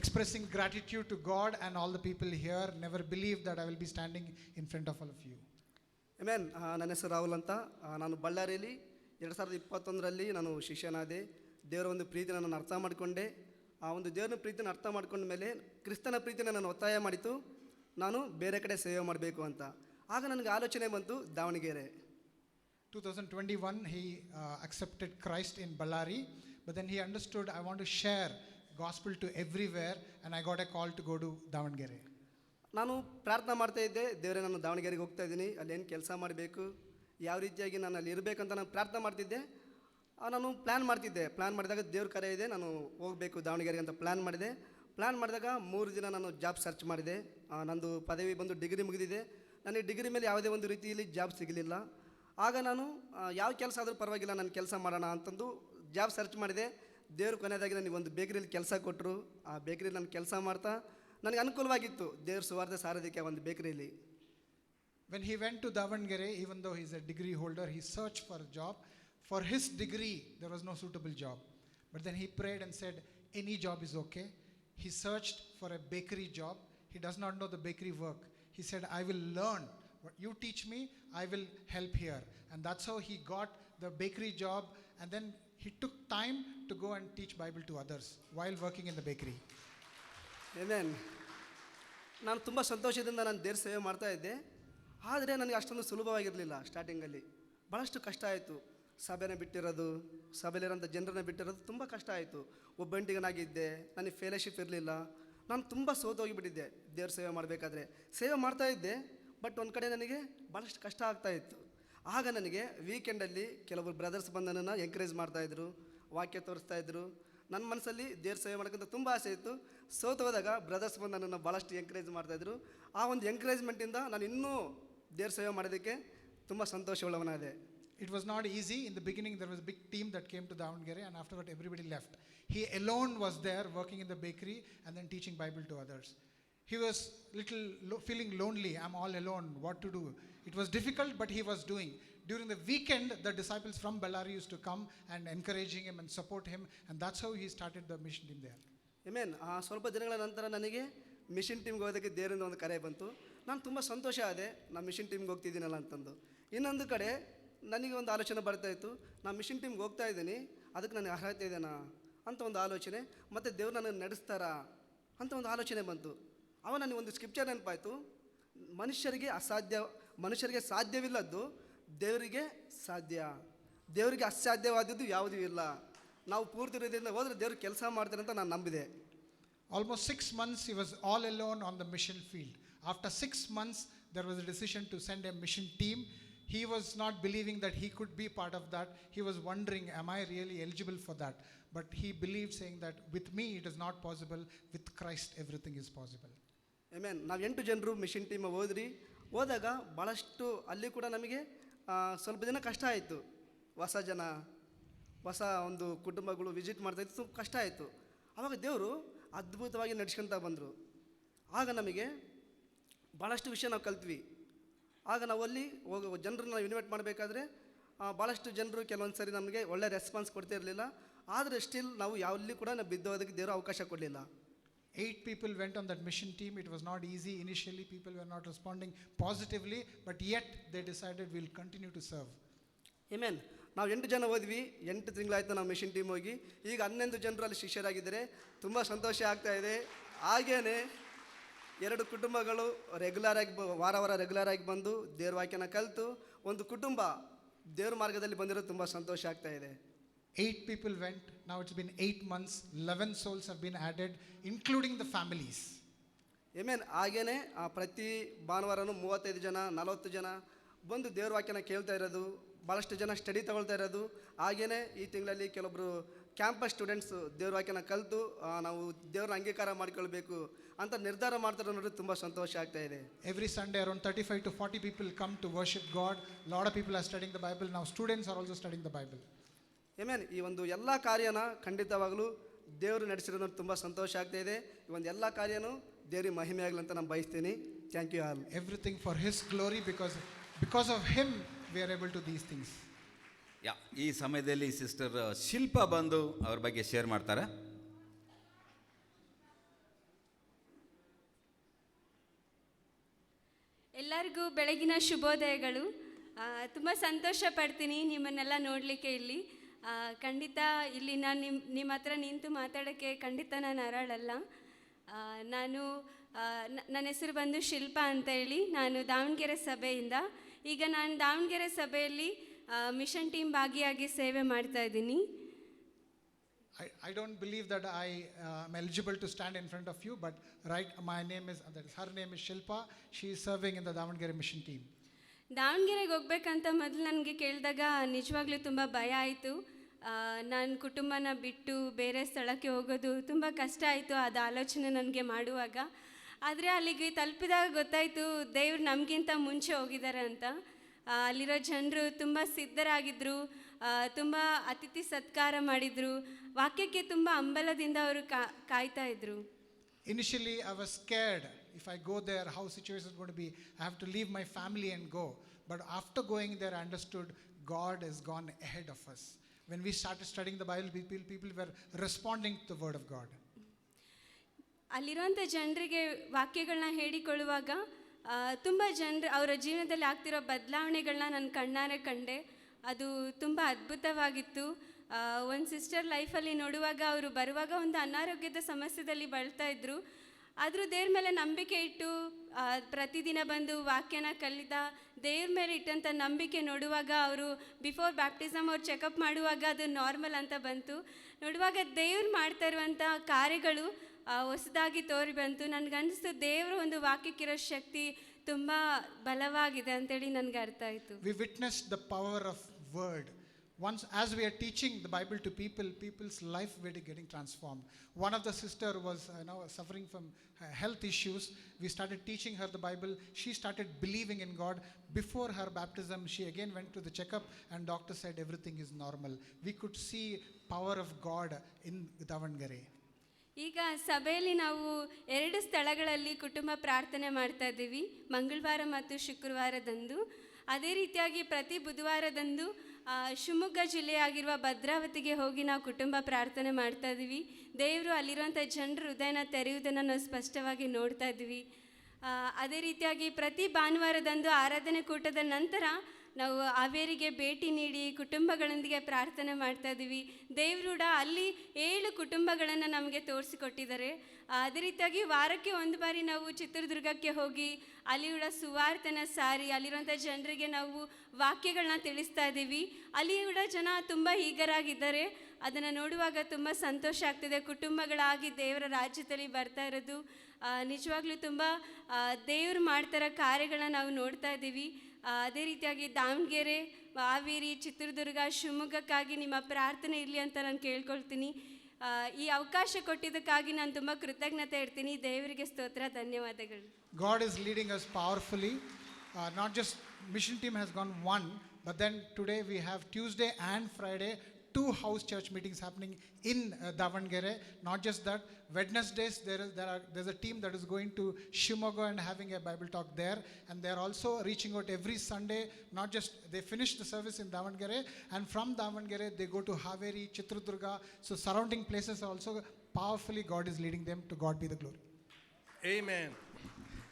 Expressing gratitude to God and all the people here. Never believed that I will be standing in front of all of you. Amen. ನನ್ನ ಹೆಸರು ರಾಹುಲ್ ಅಂತ. ನಾನು ಬಳ್ಳಾರಿಯಲ್ಲಿ 2021ರಲ್ಲಿ ನಾನು ಶಿಷ್ಯನಾದೆ. ದೇವರ ಒಂದು ಪ್ರೀತಿನ ನಾನು ಅರ್ಥ ಮಾಡಿಕೊಂಡೆ. ಆ ಒಂದು ದೇವರ ಪ್ರೀತಿನ ಅರ್ಥ ಮಾಡ್ಕೊಂಡ ಮೇಲೆ ಕ್ರಿಸ್ತನ ಪ್ರೀತಿನ ನಾನು ಒತ್ತಾಯ ಮಾಡಿತು, ನಾನು ಬೇರೆ ಕಡೆ ಸೇವೆ ಮಾಡಬೇಕು ಅಂತ. ಆಗ ನನಗೆ ಆಲೋಚನೆ ಬಂತು Davanagere. 2021 he accepted Christ in Ballari, but then he understood I want to share gospel to everywhere, and I got a call to go to Davangere. ನಾನು ಪ್ರಾರ್ಥನೆ ಮಾಡ್ತಾ ಇದ್ದೆ, ದೇವರೇ ನಾನು ದಾವಣಗೆರೆಗೆ ಹೋಗ್ತಾ ಇದ್ದೀನಿ, ಅಲ್ಲಿ ಏನು ಕೆಲಸ ಮಾಡಬೇಕು, ಯಾವ ರೀತಿಯಾಗಿ ನಾನು ಅಲ್ಲಿ ಇರಬೇಕಂತ ನಾನು ಪ್ರಾರ್ಥನೆ ಮಾಡ್ತಿದ್ದೆ. ನಾನು ಪ್ಲ್ಯಾನ್ ಮಾಡಿದಾಗ ದೇವ್ರ ಕರೆ ಇದೆ, ನಾನು ಹೋಗಬೇಕು ದಾವಣಗೆರೆಗೆ ಅಂತ ಪ್ಲ್ಯಾನ್ ಮಾಡಿದಾಗ 3 ದಿನ ನಾನು ಜಾಬ್ ಸರ್ಚ್ ಮಾಡಿದೆ. ನಂದು ಪದವಿ ಬಂದು ಡಿಗ್ರಿ ಮುಗಿದಿದೆ. ನನಗೆ ಡಿಗ್ರಿ ಮೇಲೆ ಯಾವುದೇ ಒಂದು ರೀತಿಯಲ್ಲಿ ಜಾಬ್ ಸಿಗಲಿಲ್ಲ. ಆಗ ನಾನು ಯಾವ ಕೆಲಸ ಆದರೂ ಪರವಾಗಿಲ್ಲ, ನಾನು ಕೆಲಸ ಮಾಡೋಣ ಅಂತಂದು ಜಾಬ್ ಸರ್ಚ್ ಮಾಡಿದೆ. ದೇವ್ರ ಕೊನೆಯದಾಗಿ ನನಗೆ ಒಂದು ಬೇಕ್ರಿಯಲ್ಲಿ ಕೆಲಸ ಕೊಟ್ಟರು. ಆ ಬೇಕ್ರಿಯಲ್ಲಿ ನಾನು ಕೆಲಸ ಮಾಡ್ತಾ ನನಗೆ ಅನುಕೂಲವಾಗಿತ್ತು ದೇವ್ರ ಸುವಾರ್ತೆ ಸಾರೋದಕ್ಕೆ ಒಂದು ಬೇಕ್ರಿಯಲ್ಲಿ. When he went to Davangere, even though he is a degree holder, he searched for a job. For his degree, there was no suitable job. But then he prayed and said, any job is okay. He searched for a bakery job. He does not know the bakery work. He said, I will learn. What you teach me, I will help here. And that's how he got the bakery job. And then he took time to go and teach Bible to others while working in the bakery. Amen. ನಾನು ತುಂಬ ಸಂತೋಷದಿಂದ ನಾನು ದೇವ್ರ ಸೇವೆ ಮಾಡ್ತಾ ಇದ್ದೆ. ಆದರೆ ನನಗೆ ಅಷ್ಟೊಂದು ಸುಲಭವಾಗಿರಲಿಲ್ಲ. ಸ್ಟಾರ್ಟಿಂಗಲ್ಲಿ ಭಾಳಷ್ಟು ಕಷ್ಟ ಆಯಿತು. ಸಭೆನ ಬಿಟ್ಟಿರೋದು, ಸಭೆಯಲ್ಲಿರೋಂಥ ಜನರನ್ನ ಬಿಟ್ಟಿರೋದು ತುಂಬ ಕಷ್ಟ ಆಯಿತು. ಒಬ್ಬಂಟಿಗನಾಗಿದ್ದೆ, ನನಗೆ ಫೆಲೋಶಿಪ್ ಇರಲಿಲ್ಲ. ನಾನು ತುಂಬ ಸೋತೋಗಿಬಿಟ್ಟಿದ್ದೆ ದೇವ್ರ ಸೇವೆ ಮಾಡಬೇಕಾದ್ರೆ. ಸೇವೆ ಮಾಡ್ತಾಯಿದ್ದೆ, ಬಟ್ ಒಂದು ಕಡೆ ನನಗೆ ಭಾಳಷ್ಟು ಕಷ್ಟ ಆಗ್ತಾಯಿತ್ತು. ಆಗ ನನಗೆ ವೀಕೆಂಡಲ್ಲಿ ಕೆಲವರು ಬ್ರದರ್ಸ್ ಬಂದು ನನ್ನನ್ನು ಎಂಕರೇಜ್ ಮಾಡ್ತಾಯಿದ್ರು, ವಾಕ್ಯ ತೋರಿಸ್ತಾಯಿದ್ರು. ನನ್ನ ಮನಸ್ಸಲ್ಲಿ ದೇವ್ರ ಸೇವೆ ಮಾಡೋಕ್ಕಂತ ತುಂಬ ಆಸೆ ಇತ್ತು. ಸೋತೋದಾಗ ಬ್ರದರ್ಸ್ ಬಂದು ನನ್ನನ್ನು ಭಾಳಷ್ಟು ಎಂಕರೇಜ್ ಮಾಡ್ತಾಯಿದ್ರು. ಆ ಒಂದು ಎಂಕರೇಜ್ಮೆಂಟಿಂದ ನಾನು ಇನ್ನೂ ದೇವ್ರ ಸೇವೆ ಮಾಡೋದಕ್ಕೆ ತುಂಬ ಸಂತೋಷವುಳ್ಳವನಾದೆ. It was not easy. In the beginning, there was a big team that came to Davangere, and after that, everybody left. He alone was there working in the bakery and then teaching Bible to others. He was feeling lonely. I'm all alone. What to do? It was difficult, but he was doing. during the weekend, the disciples from Bellary used to come and encouraging him and support him, and that's how he started the mission team there. ಆಮೇನ್. ಆ ಸ್ವಲ್ಪ ದಿನಗಳ ನಂತರ ನನಗೆ mission ಟೀಮ್ಗೆ ಹೋಗೋದಕ್ಕೆ ದೇವರಿಂದ ಒಂದು ಕರೆ ಬಂತು. ನಾನು ತುಂಬ ಸಂತೋಷ ಆದೆ, ನಾನು ಮಿಷನ್ ಟೀಮ್ಗೆ ಹೋಗ್ತಿದ್ದೀನಲ್ಲ ಅಂತಂದು. ಇನ್ನೊಂದು ಕಡೆ ನನಗೆ ಒಂದು ಆಲೋಚನೆ ಬರ್ತಾಯಿತ್ತು, ನಾನು ಮಿಷನ್ ಟೀಮ್ಗೆ ಹೋಗ್ತಾ ಇದ್ದೀನಿ, ಅದಕ್ಕೆ ನನಗೆ ಅರ್ಹತೆ ಇದೆನಾ ಅಂತ ಒಂದು ಆಲೋಚನೆ, ಮತ್ತು ದೇವ್ರು ನನ್ನನ್ನು ನಡೆಸ್ತಾರಾ ಅಂತ ಒಂದು ಆಲೋಚನೆ ಬಂತು. ಅವ ನನಗೆ ಒಂದು ಸ್ಕ್ರಿಪ್ಚರ್ ನೆನಪಾಯಿತು, ಮನುಷ್ಯರಿಗೆ ಸಾಧ್ಯವಿಲ್ಲದ್ದು ದೇವರಿಗೆ ಸಾಧ್ಯ, ದೇವರಿಗೆ ಅಸಾಧ್ಯವಾದದ್ದು ಯಾವುದೂ ಇಲ್ಲ. ನಾವು ಪೂರ್ತಿ ಹೃದಯದಿಂದ ಹೋದರೆ ದೇವರು ಕೆಲಸ ಮಾಡ್ತಾರೆ ಅಂತ ನಾನು ನಂಬಿದೆ. Almost 6 months he was all alone on the mission field. After 6 months there was a decision to send a mission team. He was not believing that he could be part of that. He was wondering, am I really eligible for that? But he believed, saying that with me it is not possible, with Christ everything is possible. ಆಮೇನ್. ನಾವು 8 ಜನರು mission team ಹೋದಾಗ ಭಾಳಷ್ಟು ಅಲ್ಲಿ ಕೂಡ ನಮಗೆ ಸ್ವಲ್ಪ ದಿನ ಕಷ್ಟ ಆಯಿತು. ಹೊಸ ಒಂದು ಕುಟುಂಬಗಳು ವಿಸಿಟ್ ಮಾಡ್ತಾಯಿತ್ತು, ತುಂಬ ಕಷ್ಟ ಆಯಿತು. ಆವಾಗ ದೇವರು ಅದ್ಭುತವಾಗಿ ನಡೆಸ್ಕೊಳ್ತಾ ಬಂದರು. ಆಗ ನಮಗೆ ಭಾಳಷ್ಟು ವಿಷಯ ನಾವು ಕಲ್ತ್ವಿ. ಆಗ ನಾವು ಅಲ್ಲಿ ಜನರನ್ನ ನಾವು ಇನ್ವೈಟ್ ಮಾಡಬೇಕಾದ್ರೆ ಭಾಳಷ್ಟು ಜನರು ಕೆಲವೊಂದು ಸರಿ ನಮಗೆ ಒಳ್ಳೆ ರೆಸ್ಪಾನ್ಸ್ ಕೊಡ್ತಿರಲಿಲ್ಲ. ಆದರೆ ಸ್ಟಿಲ್ ನಾವು ಯಾವಲ್ಲಿ ಕೂಡ ನಾವು ಬಿದ್ದೋದಕ್ಕೆ ದೇವರು ಅವಕಾಶ ಕೊಡಲಿಲ್ಲ. 8 people went on that mission team. It was not easy. Initially people were not responding positively, but yet they decided we'll continue to serve. ಆಮೇನ್. ನಾವು 8 ಜನ ಹೋದ್ವಿ, 8 ತಿಂಗಳಾಯ್ತು ನಾವು ಮಿಷನ್ ಟೀಮ್ ಹೋಗಿ. ಈಗ 11 ಜನರು ಅಲ್ಲಿ ಶಿಷ್ಯರಾಗಿದ್ದಾರೆ. ತುಂಬ ಸಂತೋಷ ಆಗ್ತಾ ಇದೆ. ಹಾಗೇನೆ 2 ಕುಟುಂಬಗಳು ವಾರ ರೆಗ್ಯುಲರ್ ಆಗಿ ಬಂದು ದೇವ್ರ ವಾಕ್ಯನ ಕಲಿತು ಒಂದು ಕುಟುಂಬ ದೇವ್ರ ಮಾರ್ಗದಲ್ಲಿ ಬಂದಿರೋದು ತುಂಬ ಸಂತೋಷ ಆಗ್ತಾ ಇದೆ. 8 people went. Now it's been 8 months. 11 souls have been added, including the families. ಆಮೇನ್. ಹಾಗೇನೆ ಪ್ರತಿ ಭಾನುವಾರನೂ 35 ಜನ 40 ಜನ ಬಂದು ದೇವ್ರ ವಾಕ್ಯನ ಕೇಳ್ತಾ ಇರೋದು, ಭಾಳಷ್ಟು ಜನ ಸ್ಟಡಿ ತಗೊಳ್ತಾ ಇರೋದು. ಹಾಗೇನೆ ಈ ತಿಂಗಳಲ್ಲಿ ಕೆಲವೊಬ್ಬರು ಕ್ಯಾಂಪಸ್ ಸ್ಟೂಡೆಂಟ್ಸ್ ದೇವ್ರ ವಾಕ್ಯನ ಕಲಿತು ನಾವು ದೇವ್ರನ್ನ ಅಂಗೀಕಾರ ಮಾಡಿಕೊಳ್ಬೇಕು ಅಂತ ನಿರ್ಧಾರ ಮಾಡ್ತಾರೆ ನೋಡಿ, ತುಂಬ ಸಂತೋಷ ಆಗ್ತಾ ಇದೆ. Every Sunday around 35 to 40 people come to worship God. A lot of people are studying the Bible. Now students are also studying the Bible. ಆಮೇನ್. ಈ ಒಂದು ಎಲ್ಲ ಕಾರ್ಯನ ಖಂಡಿತವಾಗಲೂ ದೇವರು ನಡೆಸಿರೋದು ತುಂಬ ಸಂತೋಷ ಆಗ್ತಾ ಇದೆ. ಈ ಒಂದು ಎಲ್ಲ ಕಾರ್ಯನೂ ದೇವ್ರಿಗೆ ಮಹಿಮೆ ಆಗಲಿ ಅಂತ ನಾನು ಬಯಸ್ತೀನಿ. Thank you all. Everything for His glory, because of Him we are able to these things. ಈ ಸಮಯದಲ್ಲಿ ಸಿಸ್ಟರ್ ಶಿಲ್ಪಾ ಬಂದು ಅವ್ರ ಬಗ್ಗೆ ಶೇರ್ ಮಾಡ್ತಾರೆ. ಎಲ್ಲರಿಗೂ ಬೆಳಗಿನ ಶುಭೋದಯಗಳು. ತುಂಬ ಸಂತೋಷ ಪಡ್ತೀನಿ ನಿಮ್ಮನ್ನೆಲ್ಲ ನೋಡಲಿಕ್ಕೆ ಇಲ್ಲಿ. ಖಂಡಿತ ಇಲ್ಲಿ ನಾನು ನಿಮ್ಮ ಹತ್ರ ನಿಂತು ಮಾತಾಡೋಕ್ಕೆ ಖಂಡಿತ ನಾನು ಅರಳಲ್ಲ. ನನ್ನ ಹೆಸರು ಬಂದು ಶಿಲ್ಪಾ ಅಂತ ಹೇಳಿ, ನಾನು ದಾವಣಗೆರೆ ಸಭೆಯಿಂದ. ಈಗ ನಾನು ದಾವಣಗೆರೆ ಸಭೆಯಲ್ಲಿ ಮಿಷನ್ ಟೀಮ್ ಭಾಗಿಯಾಗಿ ಸೇವೆ ಮಾಡ್ತಾ ಇದ್ದೀನಿ. I don't believe that I am eligible to stand in front of you, but her name is Shilpa. She is serving in the Davangere mission team. ದಾವಣಗೆರೆಗೆ ಹೋಗ್ಬೇಕಂತ ಮೊದಲು ನನಗೆ ಕೇಳಿದಾಗ ನಿಜವಾಗ್ಲೂ ತುಂಬ ಭಯ ಆಯಿತು. ನನ್ನ ಕುಟುಂಬನ ಬಿಟ್ಟು ಬೇರೆ ಸ್ಥಳಕ್ಕೆ ಹೋಗೋದು ತುಂಬ ಕಷ್ಟ ಆಯಿತು ಅದು ಆಲೋಚನೆ ನನಗೆ ಮಾಡುವಾಗ. ಆದರೆ ಅಲ್ಲಿಗೆ ತಲುಪಿದಾಗ ಗೊತ್ತಾಯಿತು ದೇವ್ರು ನಮಗಿಂತ ಮುಂಚೆ ಹೋಗಿದ್ದಾರೆ ಅಂತ. ಅಲ್ಲಿರೋ ಜನರು ತುಂಬ ಸಿದ್ಧರಾಗಿದ್ದರು, ತುಂಬ ಅತಿಥಿ ಸತ್ಕಾರ ಮಾಡಿದರು, ವಾಕ್ಯಕ್ಕೆ ತುಂಬ ಹಂಬಲದಿಂದ ಅವರು ಕಾಯ್ತಾ ಇದ್ರು. Initially I was scared. If I go there, how situation is going to be? I have to leave my family and go. But after going there, I understood God has gone ahead of us. When we started studying the Bible, people were responding to the word of God. ಅಲ್ಲಿರುವಂಥ ಜನರಿಗೆ ವಾಕ್ಯಗಳನ್ನ ಹೇಳಿಕೊಳ್ಳುವಾಗ ತುಂಬ ಜನರು ಅವರ ಜೀವನದಲ್ಲಿ ಆಗ್ತಿರೋ ಬದಲಾವಣೆಗಳನ್ನ ನಾನು ಕಣ್ಣಾರೆ ಕಂಡೆ. ಅದು ತುಂಬ ಅದ್ಭುತವಾಗಿತ್ತು. ಒಂದು ಸಿಸ್ಟರ್ ಲೈಫಲ್ಲಿ ನೋಡುವಾಗ ಅವರು ಬರುವಾಗ ಒಂದು ಅನಾರೋಗ್ಯದ ಸಮಸ್ಯೆದಲ್ಲಿ ಬಳಲ್ತಾ ಇದ್ದರು. ಆದರೂ ದೇವ್ರ ಮೇಲೆ ನಂಬಿಕೆ ಇಟ್ಟು ಪ್ರತಿದಿನ ಬಂದು ವಾಕ್ಯನ ಕಲಿತ ದೇವ್ರ ಮೇಲೆ ಇಟ್ಟಂಥ ನಂಬಿಕೆ ನೋಡುವಾಗ ಅವರು ಬಿಫೋರ್ ಬ್ಯಾಪ್ಟಿಸಮ್ ಅವ್ರು ಚೆಕಪ್ ಮಾಡುವಾಗ ಅದು ನಾರ್ಮಲ್ ಅಂತ ಬಂತು. ನೋಡುವಾಗ ದೇವ್ರು ಮಾಡ್ತಾ ಇರುವಂಥ ಕಾರ್ಯಗಳು ಹೊಸದಾಗಿ ತೋರಿ ಬಂತು. ನನಗನ್ನಿಸ್ತು ದೇವರು ಒಂದು ವಾಕ್ಯಕ್ಕಿರೋ ಶಕ್ತಿ ತುಂಬ ಬಲವಾಗಿದೆ ಅಂತೇಳಿ ನನಗೆ ಅರ್ಥ ಆಯಿತು. We witnessed the power of word. Once as we are teaching the Bible to people's life were getting transformed. One of the sister was suffering from health issues. We started teaching her the Bible. She started believing in God. Before her baptism, she again went to the checkup and doctor said everything is normal. We could see power of God in Davangere. ಈಗ ಸಭೆಯಲ್ಲಿ ನಾವು 2 ಸ್ಥಳಗಳಲ್ಲಿ ಕುಟುಂಬ ಪ್ರಾರ್ಥನೆ ಮಾಡ್ತಾ ಇದ್ದೀವಿ, ಮಂಗಳವಾರ ಮತ್ತು ಶುಕ್ರವಾರದಂದು. ಅದೇ ರೀತಿಯಾಗಿ ಪ್ರತಿ ಬುಧವಾರದಂದು ಶಿವಮೊಗ್ಗ ಜಿಲ್ಲೆಯಾಗಿರುವ ಭದ್ರಾವತಿಗೆ ಹೋಗಿ ನಾವು ಕುಟುಂಬ ಪ್ರಾರ್ಥನೆ ಮಾಡ್ತಾ ಇದ್ದೀವಿ. ದೇವರು ಅಲ್ಲಿರುವಂಥ ಜನರ ಹೃದಯನ ತೆರೆಯುವುದನ್ನು ನಾವು ಸ್ಪಷ್ಟವಾಗಿ ನೋಡ್ತಾ ಇದ್ದೀವಿ. ಅದೇ ರೀತಿಯಾಗಿ ಪ್ರತಿ ಭಾನುವಾರದಂದು ಆರಾಧನೆ ಕೂಟದ ನಂತರ ನಾವು ಹಾವೇರಿಗೆ ಭೇಟಿ ನೀಡಿ ಕುಟುಂಬಗಳೊಂದಿಗೆ ಪ್ರಾರ್ಥನೆ ಮಾಡ್ತಾ ಇದ್ದೀವಿ. ದೇವರುಡ ಅಲ್ಲಿ 7 ಕುಟುಂಬಗಳನ್ನು ನಮಗೆ ತೋರಿಸಿಕೊಟ್ಟಿದ್ದಾರೆ. ಅದೇ ರೀತಿಯಾಗಿ ವಾರಕ್ಕೆ 1 ಬಾರಿ ನಾವು ಚಿತ್ರದುರ್ಗಕ್ಕೆ ಹೋಗಿ ಅಲ್ಲಿಯೂಡ ಸುವಾರ್ತನ ಸಾರಿ ಅಲ್ಲಿರುವಂಥ ಜನರಿಗೆ ನಾವು ವಾಕ್ಯಗಳನ್ನ ತಿಳಿಸ್ತಾ ಇದ್ದೀವಿ. ಅಲ್ಲಿಯೂಡ ಜನ ತುಂಬ ಈಗರಾಗಿದ್ದಾರೆ. ಅದನ್ನು ನೋಡುವಾಗ ತುಂಬ ಸಂತೋಷ ಆಗ್ತಿದೆ. ಕುಟುಂಬಗಳಾಗಿ ದೇವರ ರಾಜ್ಯದಲ್ಲಿ ಬರ್ತಾ ಇರೋದು ನಿಜವಾಗ್ಲೂ ತುಂಬ ದೇವರು ಮಾಡ್ತಾರೋ ಕಾರ್ಯಗಳನ್ನ ನಾವು ನೋಡ್ತಾ ಇದ್ದೀವಿ. ಅದೇ ರೀತಿಯಾಗಿ ದಾವಣಗೆರೆ, ಹಾವೇರಿ, ಚಿತ್ರದುರ್ಗ, ಶಿವಮೊಗ್ಗಕ್ಕಾಗಿ ನಿಮ್ಮ ಪ್ರಾರ್ಥನೆ ಇರಲಿ ಅಂತ ನಾನು ಕೇಳ್ಕೊಳ್ತೀನಿ. ಈ ಅವಕಾಶ ಕೊಟ್ಟಿದ್ದಕ್ಕಾಗಿ ನಾನು ತುಂಬ ಕೃತಜ್ಞತೆ ಇಡ್ತೀನಿ. ದೇವರಿಗೆ ಸ್ತೋತ್ರ, ಧನ್ಯವಾದಗಳು. God is leading us powerfully. Not just mission team has gone one, but then today we have Tuesday and Friday 2 house church meetings happening in Davangere. Not just that, Wednesdays there's a team that is going to Shimoga and having a Bible talk there, and they are also reaching out every Sunday. Not just they finish the service in Davangere, and from Davangere they go to Haveri, Chitradurga. So surrounding places also powerfully God is leading them. To God be the glory. Amen.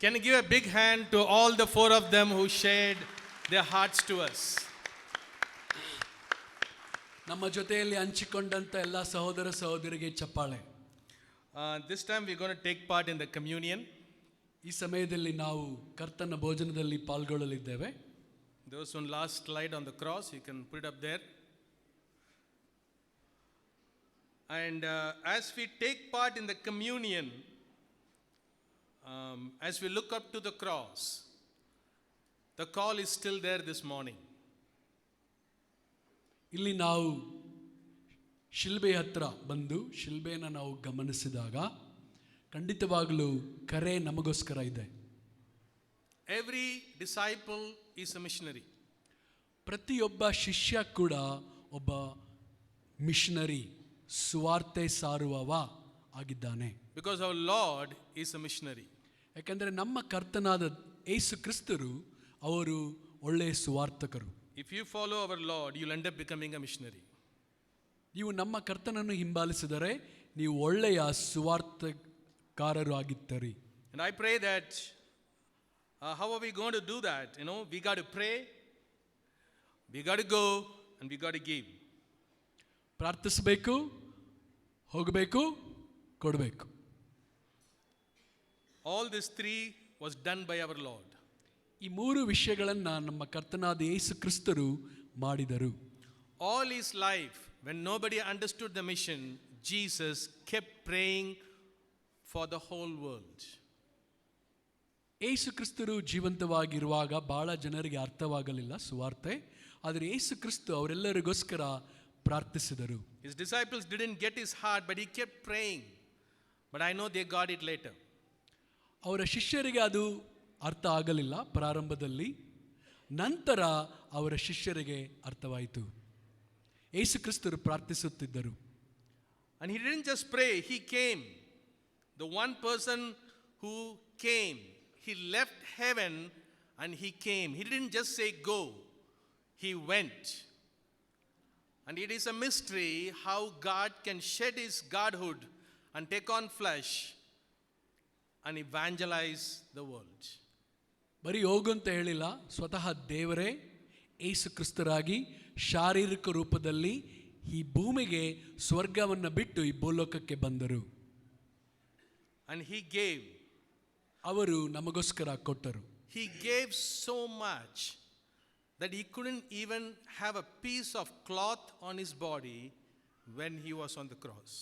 Can you give a big hand to all the 4 of them who shared their hearts to us? ನಮ್ಮ ಜೊತೆಯಲ್ಲಿ ಹಂಚಿಕೊಂಡಂಥ ಎಲ್ಲ ಸಹೋದರ ಸಹೋದರಿಗೆ ಚಪ್ಪಾಳೆ. This time we're going to take part in the communion. ಈ ಸಮಯದಲ್ಲಿ ನಾವು ಕರ್ತನ ಭೋಜನದಲ್ಲಿ ಪಾಲ್ಗೊಳ್ಳಲಿದ್ದೇವೆ. There was one last slide on the cross. You can put it up there. And as we take part in the communion, as we look up to the cross, the call is still there this morning. ಇಲ್ಲಿ ನಾವು ಶಿಲ್ಬೆ ಹತ್ರ ಬಂದು ಶಿಲ್ಬೆಯನ್ನು ನಾವು ಗಮನಿಸಿದಾಗ ಖಂಡಿತವಾಗಲೂ ಕರೆ ನಮಗೋಸ್ಕರ ಇದೆ. Every disciple is a missionary. ಪ್ರತಿಯೊಬ್ಬ ಶಿಷ್ಯ ಕೂಡ ಒಬ್ಬ ಮಿಷನರಿ, ಸುವಾರ್ತೆ ಸಾರುವವ ಆಗಿದ್ದಾನೆ. Because our Lord is a missionary. ಯಾಕಂದರೆ ನಮ್ಮ ಕರ್ತನಾದ ಯೇಸು ಕ್ರಿಸ್ತರು ಅವರು ಒಳ್ಳೆಯ ಸುವಾರ್ತಕರು. If you follow our Lord, you'll end up becoming a missionary. ನೀವು ನಮ್ಮ ಕರ್ತನನ್ನು ಹಿಂಬಾಲಿಸಿದರೆ ನೀವು ಒಳ್ಳೆಯ ಸುವಾರ್ತಕಾರರು ಆಗಿದ್ದೀರಿ. And I pray that how are we going to do that? We got to pray, we got to go, and we got to give. ಪ್ರಾರ್ಥಿಸಬೇಕು, ಹೋಗಬೇಕು, ಕೊಡಬೇಕು. All these 3 was done by our Lord. ಈ 3 ವಿಷಯಗಳನ್ನು ನಮ್ಮ ಕರ್ತನಾದ ಯೇಸು ಕ್ರಿಸ್ತರು ಮಾಡಿದರು. All his life, when nobody understood the mission, Jesus kept praying for the whole world. ಯೇಸು ಕ್ರಿಸ್ತರು ಜೀವಂತವಾಗಿರುವಾಗ ಬಹಳ ಜನರಿಗೆ ಅರ್ಥವಾಗಲಿಲ್ಲ ಸುವಾರ್ತೆ. ಆದರೆ ಯೇಸು ಕ್ರಿಸ್ತು ಅವರೆಲ್ಲರಿಗೋಸ್ಕರ ಪ್ರಾರ್ಥಿಸಿದರು. His disciples didn't get his heart, but he kept praying. But I know they got it later. ಅವರ ಶಿಷ್ಯರಿಗೆ ಅದು ಅರ್ಥ ಆಗಲಿಲ್ಲ ಪ್ರಾರಂಭದಲ್ಲಿ, ನಂತರ ಅವರ ಶಿಷ್ಯರಿಗೆ ಅರ್ಥವಾಯಿತು. ಯೇಸು ಕ್ರಿಸ್ತರು ಪ್ರಾರ್ಥಿಸುತ್ತಿದ್ದರು. And he didn't just pray, he came. The one person who came, he left heaven and he came. He didn't just say go, he went. And it is a mystery how God can shed his godhood and take on flesh and evangelize the world. ಬರೀ ಹೋಗು ಅಂತ ಹೇಳಿಲ್ಲ, ಸ್ವತಃ ದೇವರೇ ಯೇಸು ಕ್ರಿಸ್ತರಾಗಿ ಶಾರೀರಿಕ ರೂಪದಲ್ಲಿ ಈ ಭೂಮಿಗೆ ಸ್ವರ್ಗವನ್ನು ಬಿಟ್ಟು ಈ ಭೂಲೋಕಕ್ಕೆ ಬಂದರು. And he gave. ಅವರು ನಮಗೋಸ್ಕರ ಕೊಟ್ಟರು. He gave so much that he couldn't even have a piece of cloth on his body when he was on the cross.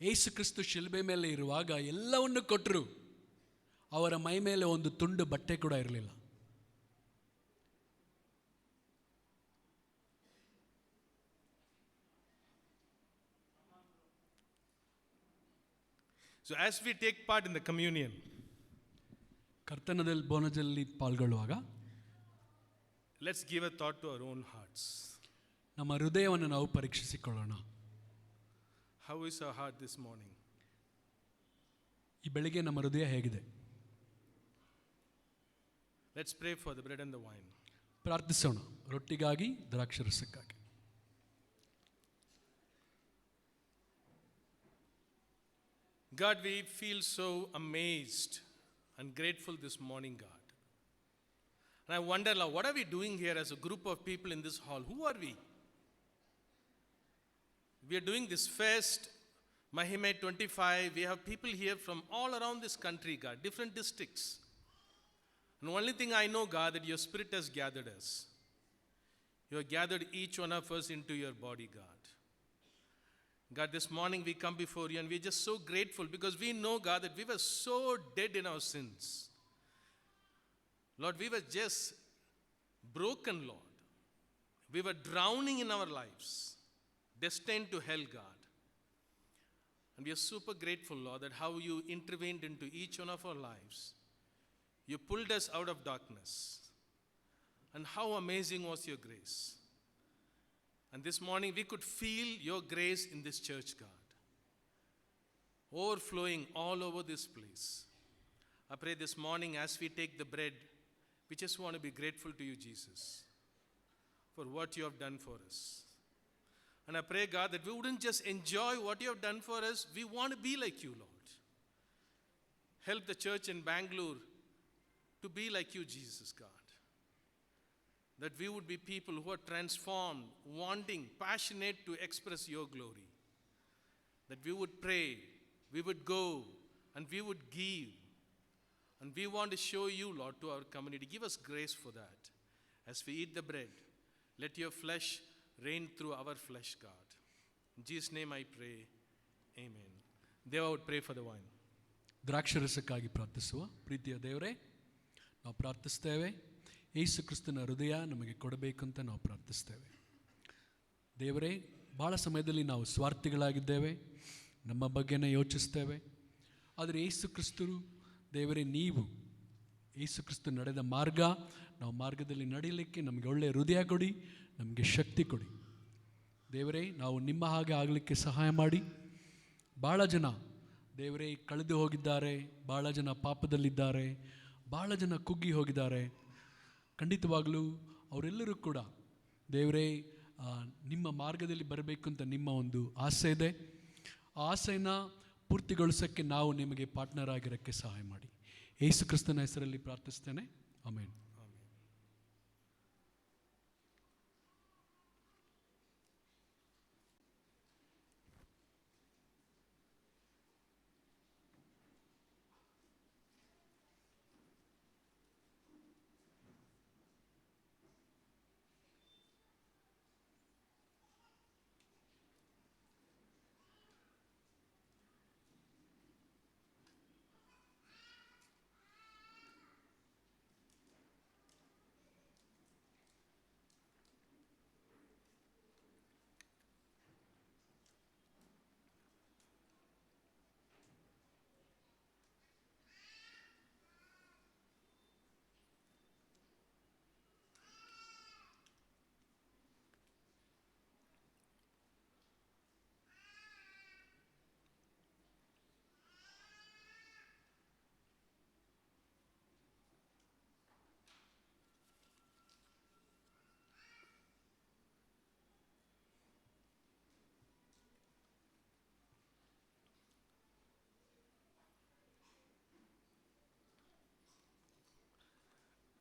Yesu Kristu ಶಿಲ್ಬೆ ಮೇಲೆ ಇರುವಾಗ ಎಲ್ಲವನ್ನು ಕೊಟ್ಟರು. ಅವರ ಮೈ ಮೇಲೆ ಒಂದು ತುಂಡು ಬಟ್ಟೆ ಕೂಡ ಇರಲಿಲ್ಲ. So as we take part in the communion, ಕರ್ತನದಲ್ಲಿ ಭೋಜನದಲ್ಲಿ ಪಾಲ್ಗೊಳ್ಳುವಾಗ let's give a thought to our own hearts. ನಮ್ಮ ಹೃದಯವನ್ನು ನಾವು ಪರೀಕ್ಷಿಸಿಕೊಳ್ಳೋಣ. How is our heart this morning? ಈ ಬೆಳಿಗ್ಗೆ ನಮ್ಮ ಹೃದಯ ಹೇಗಿದೆ? Let's pray for the bread and the wine. ಪ್ರಾರ್ಥಿಸೋಣ, ರೊಟ್ಟಿಗಾಗಿ, ದ್ರಾಕ್ಷರಸಕ್ಕಾಗಿ. God, we feel so amazed and grateful this morning, God. And I wonder, Lord, what are we doing here as a group of people in this hall? Who are we? We are doing this fest, Mahime 25. We have people here from all around this country, God, different districts. And the only thing I know, God, that your Spirit has gathered us. You have gathered each one of us into your body, God. God, this morning we come before you and we're just so grateful because we know, God, that we were so dead in our sins. Lord, we were just broken, Lord. We were drowning in our lives, destined to hell, God. And we are super grateful, Lord, that how you intervened into each one of our lives. You pulled us out of darkness. And how amazing was your grace. And this morning we could feel your grace in this church, God, overflowing all over this place. I pray this morning as we take the bread, we just want to be grateful to you, Jesus, for what you have done for us. And I pray, God, that we wouldn't just enjoy what you have done for us, we want to be like you, Lord. Help the church in Bangalore to be like you, Jesus, God. That we would be people who are transformed, wanting, passionate to express your glory. That we would pray, we would go, and we would give. And we want to show you, Lord, to our community. Give us grace for that. As we eat the bread, let your flesh reign through our flesh, God. In Jesus' name I pray, amen. Deva would pray for the wine. ದ್ರಾಕ್ಷರಸಕ್ಕಾಗಿ ಪ್ರಾರ್ಥಿಸುವ. ಪ್ರೀತಿಯ ದೇವರೇ, ನಾವು ಪ್ರಾರ್ಥಿಸ್ತೇವೆ, ಯೇಸು ಕ್ರಿಸ್ತನ ಹೃದಯ ನಮಗೆ ಕೊಡಬೇಕಂತ ನಾವು ಪ್ರಾರ್ಥಿಸ್ತೇವೆ. ದೇವರೇ, ಭಾಳ ಸಮಯದಲ್ಲಿ ನಾವು ಸ್ವಾರ್ಥಿಗಳಾಗಿದ್ದೇವೆ, ನಮ್ಮ ಬಗ್ಗೆನೇ ಯೋಚಿಸ್ತೇವೆ. ಆದರೆ ಯೇಸು ಕ್ರಿಸ್ತರು, ದೇವರೇ, ನೀವು ಯೇಸು ಕ್ರಿಸ್ತ ನಡೆದ ಮಾರ್ಗ, ನಾವು ಮಾರ್ಗದಲ್ಲಿ ನಡೀಲಿಕ್ಕೆ ನಮಗೆ ಒಳ್ಳೆಯ ಹೃದಯ ಕೊಡಿ, ನಮಗೆ ಶಕ್ತಿ ಕೊಡಿ. ದೇವರೇ, ನಾವು ನಿಮ್ಮ ಹಾಗೆ ಆಗಲಿಕ್ಕೆ ಸಹಾಯ ಮಾಡಿ. ಭಾಳ ಜನ ದೇವರೇ ಕಳೆದು ಹೋಗಿದ್ದಾರೆ, ಭಾಳ ಜನ ಪಾಪದಲ್ಲಿದ್ದಾರೆ, ಭಾಳ ಜನ ಕುಗ್ಗಿ ಹೋಗಿದ್ದಾರೆ. ಖಂಡಿತವಾಗಲೂ ಅವರೆಲ್ಲರೂ ಕೂಡ ದೇವರೇ ನಿಮ್ಮ ಮಾರ್ಗದಲ್ಲಿ ಬರಬೇಕು ಅಂತ ನಿಮ್ಮ ಒಂದು ಆಸೆ ಇದೆ. ಆ ಆಸೆನ ಪೂರ್ತಿಗೊಳಿಸೋಕ್ಕೆ ನಾವು ನಿಮಗೆ ಪಾರ್ಟ್ನರ್ ಆಗಿರೋಕ್ಕೆ ಸಹಾಯ ಮಾಡಿ. ಯೇಸು ಕ್ರಿಸ್ತನ ಹೆಸರಲ್ಲಿ ಪ್ರಾರ್ಥಿಸ್ತೇನೆ, amen.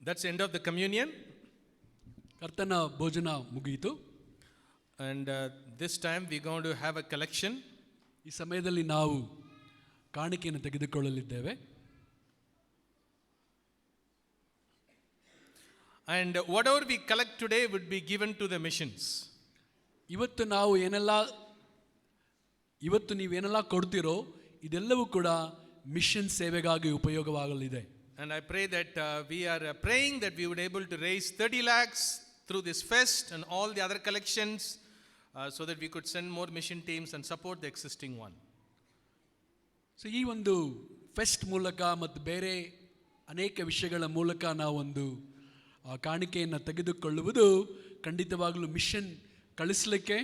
That's the end of the communion. ಕರ್ತನ ಭೋಜನ ಮುಗಿಯಿತು. And this time we're going to have a collection. ಈ ಸಮಯದಲ್ಲಿ ನಾವು ಕಾಣಿಕೆಯನ್ನು ತೆಗೆದುಕೊಳ್ಳಲಿದ್ದೇವೆ. And whatever we collect today would be given to the missions. ಇವತ್ತು ನೀವೇನೆಲ್ಲ ಕೊಡ್ತೀರೋ ಇದೆಲ್ಲವೂ ಕೂಡ ಮಿಷನ್ ಸೇವೆಗಾಗಿ ಉಪಯೋಗವಾಗಲಿದೆ. And I pray that we are praying that we would able to raise 30 lakhs through this fest and all the other collections so that we could send more mission teams and support the existing one. So ಈ ಒಂದು fest ಮೂಲಕ ಮತ್ತು ಬೇರೆ ಅನೇಕ ವಿಷಯಗಳ ಮೂಲಕ ನಾವೊಂದು ಕಾಣಿಕೆಯನ್ನು ತೆಗೆದುಕೊಳ್ಳುವುದು ಖಂಡಿತವಾಗಲೂ ಮಿಷನ್ ಕಳಿಸಲಿಕ್ಕೆ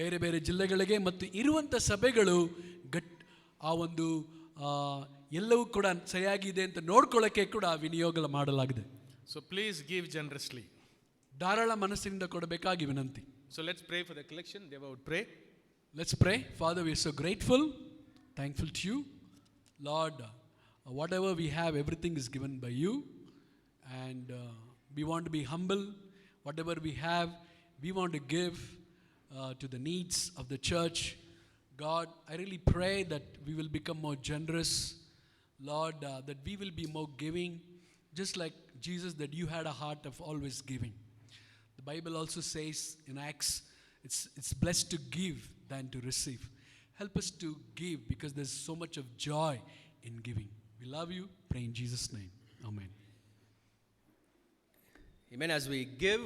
ಬೇರೆ ಬೇರೆ ಜಿಲ್ಲೆಗಳಿಗೆ ಮತ್ತು ಇರುವಂಥ ಸಭೆಗಳು ಆ ಒಂದು ಎಲ್ಲವೂ ಕೂಡ ಸರಿಯಾಗಿದೆ ಅಂತ ನೋಡ್ಕೊಳ್ಳೋಕ್ಕೆ ಕೂಡ ವಿನಿಯೋಗ ಮಾಡಲಾಗಿದೆ. So please give generously. ಧಾರಾಳ ಮನಸ್ಸಿನಿಂದ ಕೊಡಬೇಕಾಗಿ ವಿನಂತಿ. So let's pray for the collection. Deva would pray. Let's pray. Father, we are so grateful, thankful to you. Lord, whatever we have, everything is given by you. And we want to be humble. Whatever we have, we want to give to the needs of the church. God, I really pray that we will become more generous. Lord, that we will be more giving, just like Jesus, that you had a heart of always giving. The Bible also says in Acts, it's blessed to give than to receive. Help us to give because there's so much of joy in giving. We love you. Pray in Jesus' name. Amen. Amen. As we give,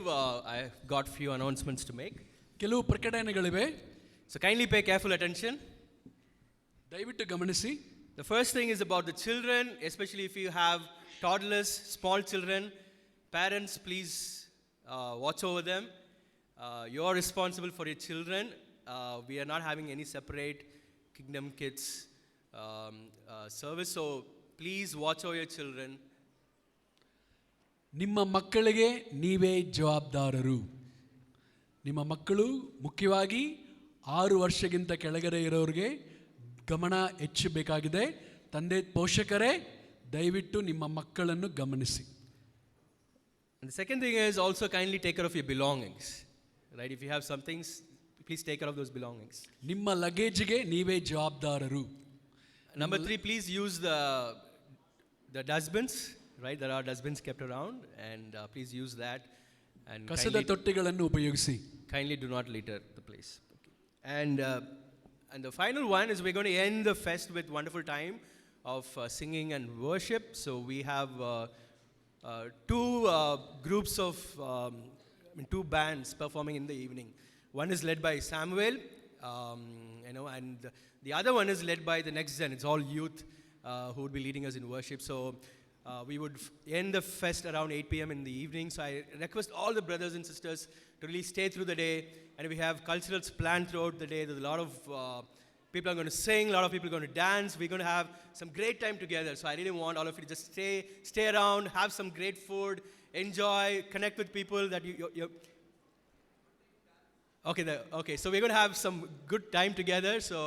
I've got few announcements to make. ಕೆಲವು ಪ್ರಕಟಣೆಗಳಿವೆ, So kindly pay careful attention. ದಯವಿಟ್ಟು ಗಮನಿಸಿ. The first thing is about the children, especially if you have toddlers, small children. Parents, please watch over them. You're responsible for your children. We are not having any separate Kingdom Kids service, so please watch over your children. ನಿಮ್ಮ ಮಕ್ಕಳಿಗೆ ನೀವೇ ಜವಾಬ್ದಾರರು. ನಿಮ್ಮ ಮಕ್ಕಳು ಮುಖ್ಯವಾಗಿ 6 ವರ್ಷಕ್ಕಿಂತ ಕೆಳಗಡೆ ಇರೋರಿಗೆ ಗಮನ ಹೆಚ್ಚಬೇಕಾಗಿದೆ. ತಂದೆ ಪೋಷಕರೇ, ದಯವಿಟ್ಟು ನಿಮ್ಮ ಮಕ್ಕಳನ್ನು ಗಮನಿಸಿ. And the second thing is also kindly take care of your belongings. Right? If you have some things, please take care of those belongings. ನಿಮ್ಮ ಲಗೇಜ್ಗೆ ನೀವೇ ಜವಾಬ್ದಾರರು. Number 3, please use the dustbins. Right? There are dustbins kept around, and please use that. And ಕಸದ ತೊಟ್ಟಿಗಳನ್ನು ಉಪಯೋಗಿಸಿ. kindly do not litter the place. Okay. And the final one is we're going to end the fest with wonderful time of singing and worship. So we have two groups of two bands performing in the evening. One is led by Samuel, and the other one is led by the next gen. It's all youth who would be leading us in worship. So we would end the fest around 8 p.m. in the evening. So I request all the brothers and sisters to really stay through the day. And we have culturals planned throughout the day. There's a lot of people are going to sing, a lot of people are going to dance. We're going to have some great time together. So I really want all of you to just stay around, have some great food, enjoy, connect with people that you Okay, so we're going to have some good time together. So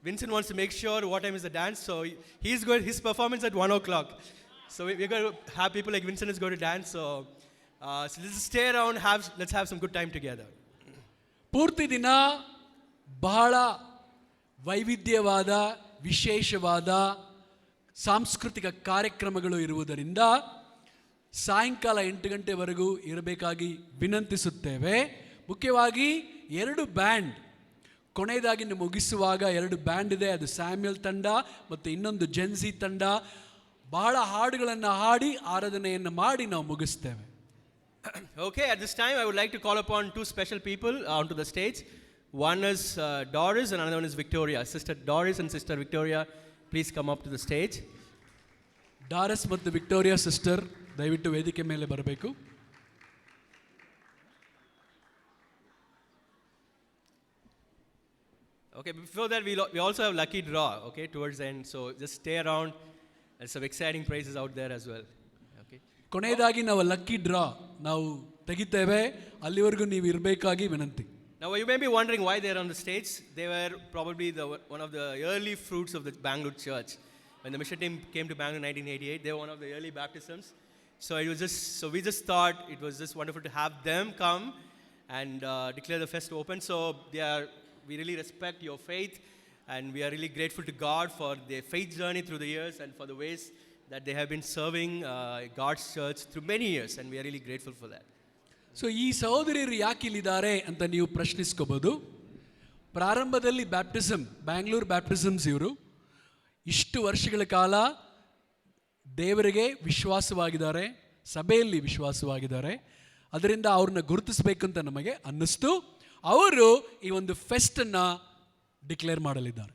Vincent wants to make sure what time is the dance. So his performance at 1 o'clock. So we're going to have people like Vincent is going to dance. So let's stay around, let's have some good time together. ಪೂರ್ತಿ ದಿನ ಬಹಳ ವೈವಿಧ್ಯವಾದ ವಿಶೇಷವಾದ ಸಾಂಸ್ಕೃತಿಕ ಕಾರ್ಯಕ್ರಮಗಳು ಇರುವುದರಿಂದ ಸಾಯಂಕಾಲ 8 ಗಂಟೆವರೆಗೂ ಇರಬೇಕಾಗಿ ವಿನಂತಿಸುತ್ತೇವೆ. ಮುಖ್ಯವಾಗಿ 2 ಬ್ಯಾಂಡ್ ಕೊನೆಯದಾಗಿ ಮುಗಿಸುವಾಗ 2 ಬ್ಯಾಂಡ್ ಇದೆ. ಅದು ಸ್ಯಾಮ್ಯಲ್ ತಂಡ ಮತ್ತು ಇನ್ನೊಂದು ಜೆನ್ಸಿ ತಂಡ. ಬಹಳ ಹಾಡುಗಳನ್ನು ಹಾಡಿ ಆರಾಧನೆಯನ್ನು ಮಾಡಿ ನಾವು ಮುಗಿಸ್ತೇವೆ. Okay, at this time I would like to call upon 2 special people onto the stage. One is Doris and another one is Victoria. Sister Doris and Sister Victoria, please come up to the stage. ಡಾರಸ್ ಮತ್ತು Victoria sister ದಯವಿಟ್ಟು ವೇದಿಕೆ ಮೇಲೆ ಬರಬೇಕು. Okay, before that we also have lucky draw, okay, towards the end. So just stay around. There's some exciting prizes out there as well. Okay. ಕೊನೆಯದಾಗಿ ನಾವು lucky draw ನಾವು ತೆಗಿತೇವೆ. ಅಲ್ಲಿವರೆಗೂ ನೀವು ಇರಬೇಕಾಗಿ ವಿನಂತಿ. Now you may be wondering why they're on the stage. They were probably one of the early fruits of the Bangalore church. When the mission team came to Bangalore in 1988, they were one of the early baptisms. So we just thought it was just wonderful to have them come and declare the fest open. So we really respect your faith, and we are really grateful to God for their faith journey through the years and for the ways that they have been serving God's church through many years, and we are really grateful for that. So ಈ ಸಹೋದರಿಯರು ಯಾಕೆ ಇಲ್ಲಿದ್ದಾರೆ ಅಂತ ನೀವು ಪ್ರಶ್ನಿಸ್ಕೋಬೋದು. ಪ್ರಾರಂಭದಲ್ಲಿ ಬ್ಯಾಂಗ್ಳೂರ್ ಬ್ಯಾಪ್ಟಿಸಮ್ಸ್ ಇವರು ಇಷ್ಟು ವರ್ಷಗಳ ಕಾಲ ದೇವರಿಗೆ ವಿಶ್ವಾಸವಾಗಿದ್ದಾರೆ, ಸಭೆಯಲ್ಲಿ ವಿಶ್ವಾಸವಾಗಿದ್ದಾರೆ. ಅದರಿಂದ ಅವ್ರನ್ನ ಗುರುತಿಸಬೇಕು ಅಂತ ನಮಗೆ ಅನ್ನಿಸ್ತು. ಅವರು ಈ ಒಂದು ಫೆಸ್ಟನ್ನು ಡಿಕ್ಲೇರ್ ಮಾಡಲಿದ್ದಾರೆ.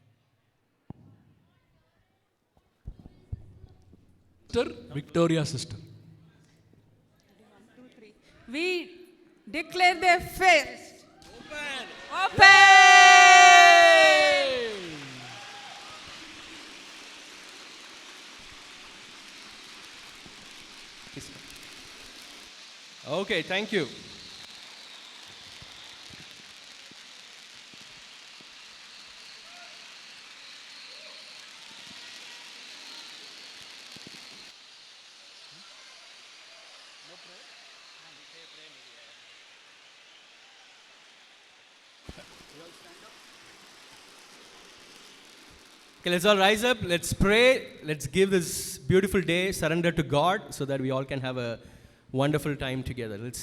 Sister Victoria sister. We declare the fest open. Okay, thank you. Okay, let's all rise up. Let's pray. Let's give this beautiful day surrender to God so that we all can have a wonderful time together. Let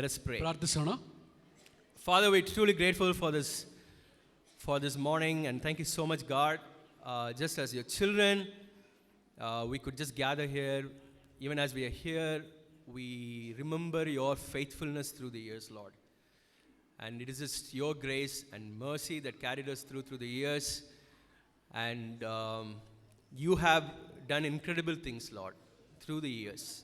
us pray. ಪ್ರಾರ್ಥಿಸೋಣ. Father, we're truly grateful for this morning, and thank you so much, God. Just as your children, we could just gather here. Even as we are here, we remember your faithfulness through the years, Lord. And it is just your grace and mercy that carried us through the years. And you have done incredible things, Lord, through the years.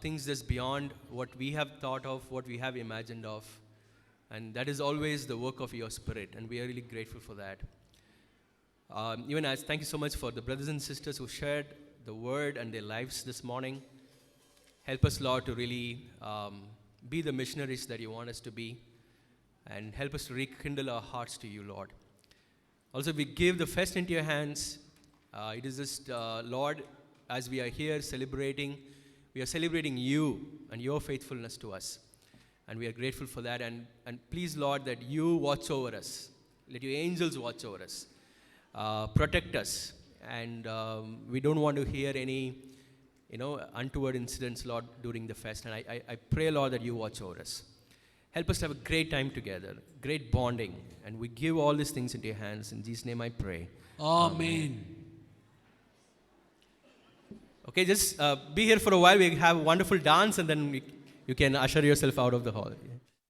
Things just beyond what we have thought of, what we have imagined of. And that is always the work of your Spirit, and we are really grateful for that. Even as thank you so much for the brothers and sisters who shared the word and their lives this morning. Help us, Lord, to really be the missionaries that you want us to be, and help us to rekindle our hearts to you, Lord. Also, we give the fest into your hands. It is just, Lord, as we are here celebrating, we are celebrating you and your faithfulness to us. And we are grateful for that. And please, Lord, that you watch over us. Let your angels watch over us. Protect us. And we don't want to hear any, untoward incidents, Lord, during the fest. And I pray, Lord, that you watch over us. Help us to have a great time together, great bonding. And we give all these things into your hands. In Jesus' name I pray. Amen. Okay, just be here for a while. We have a wonderful dance, and then you can usher yourself out of the hall.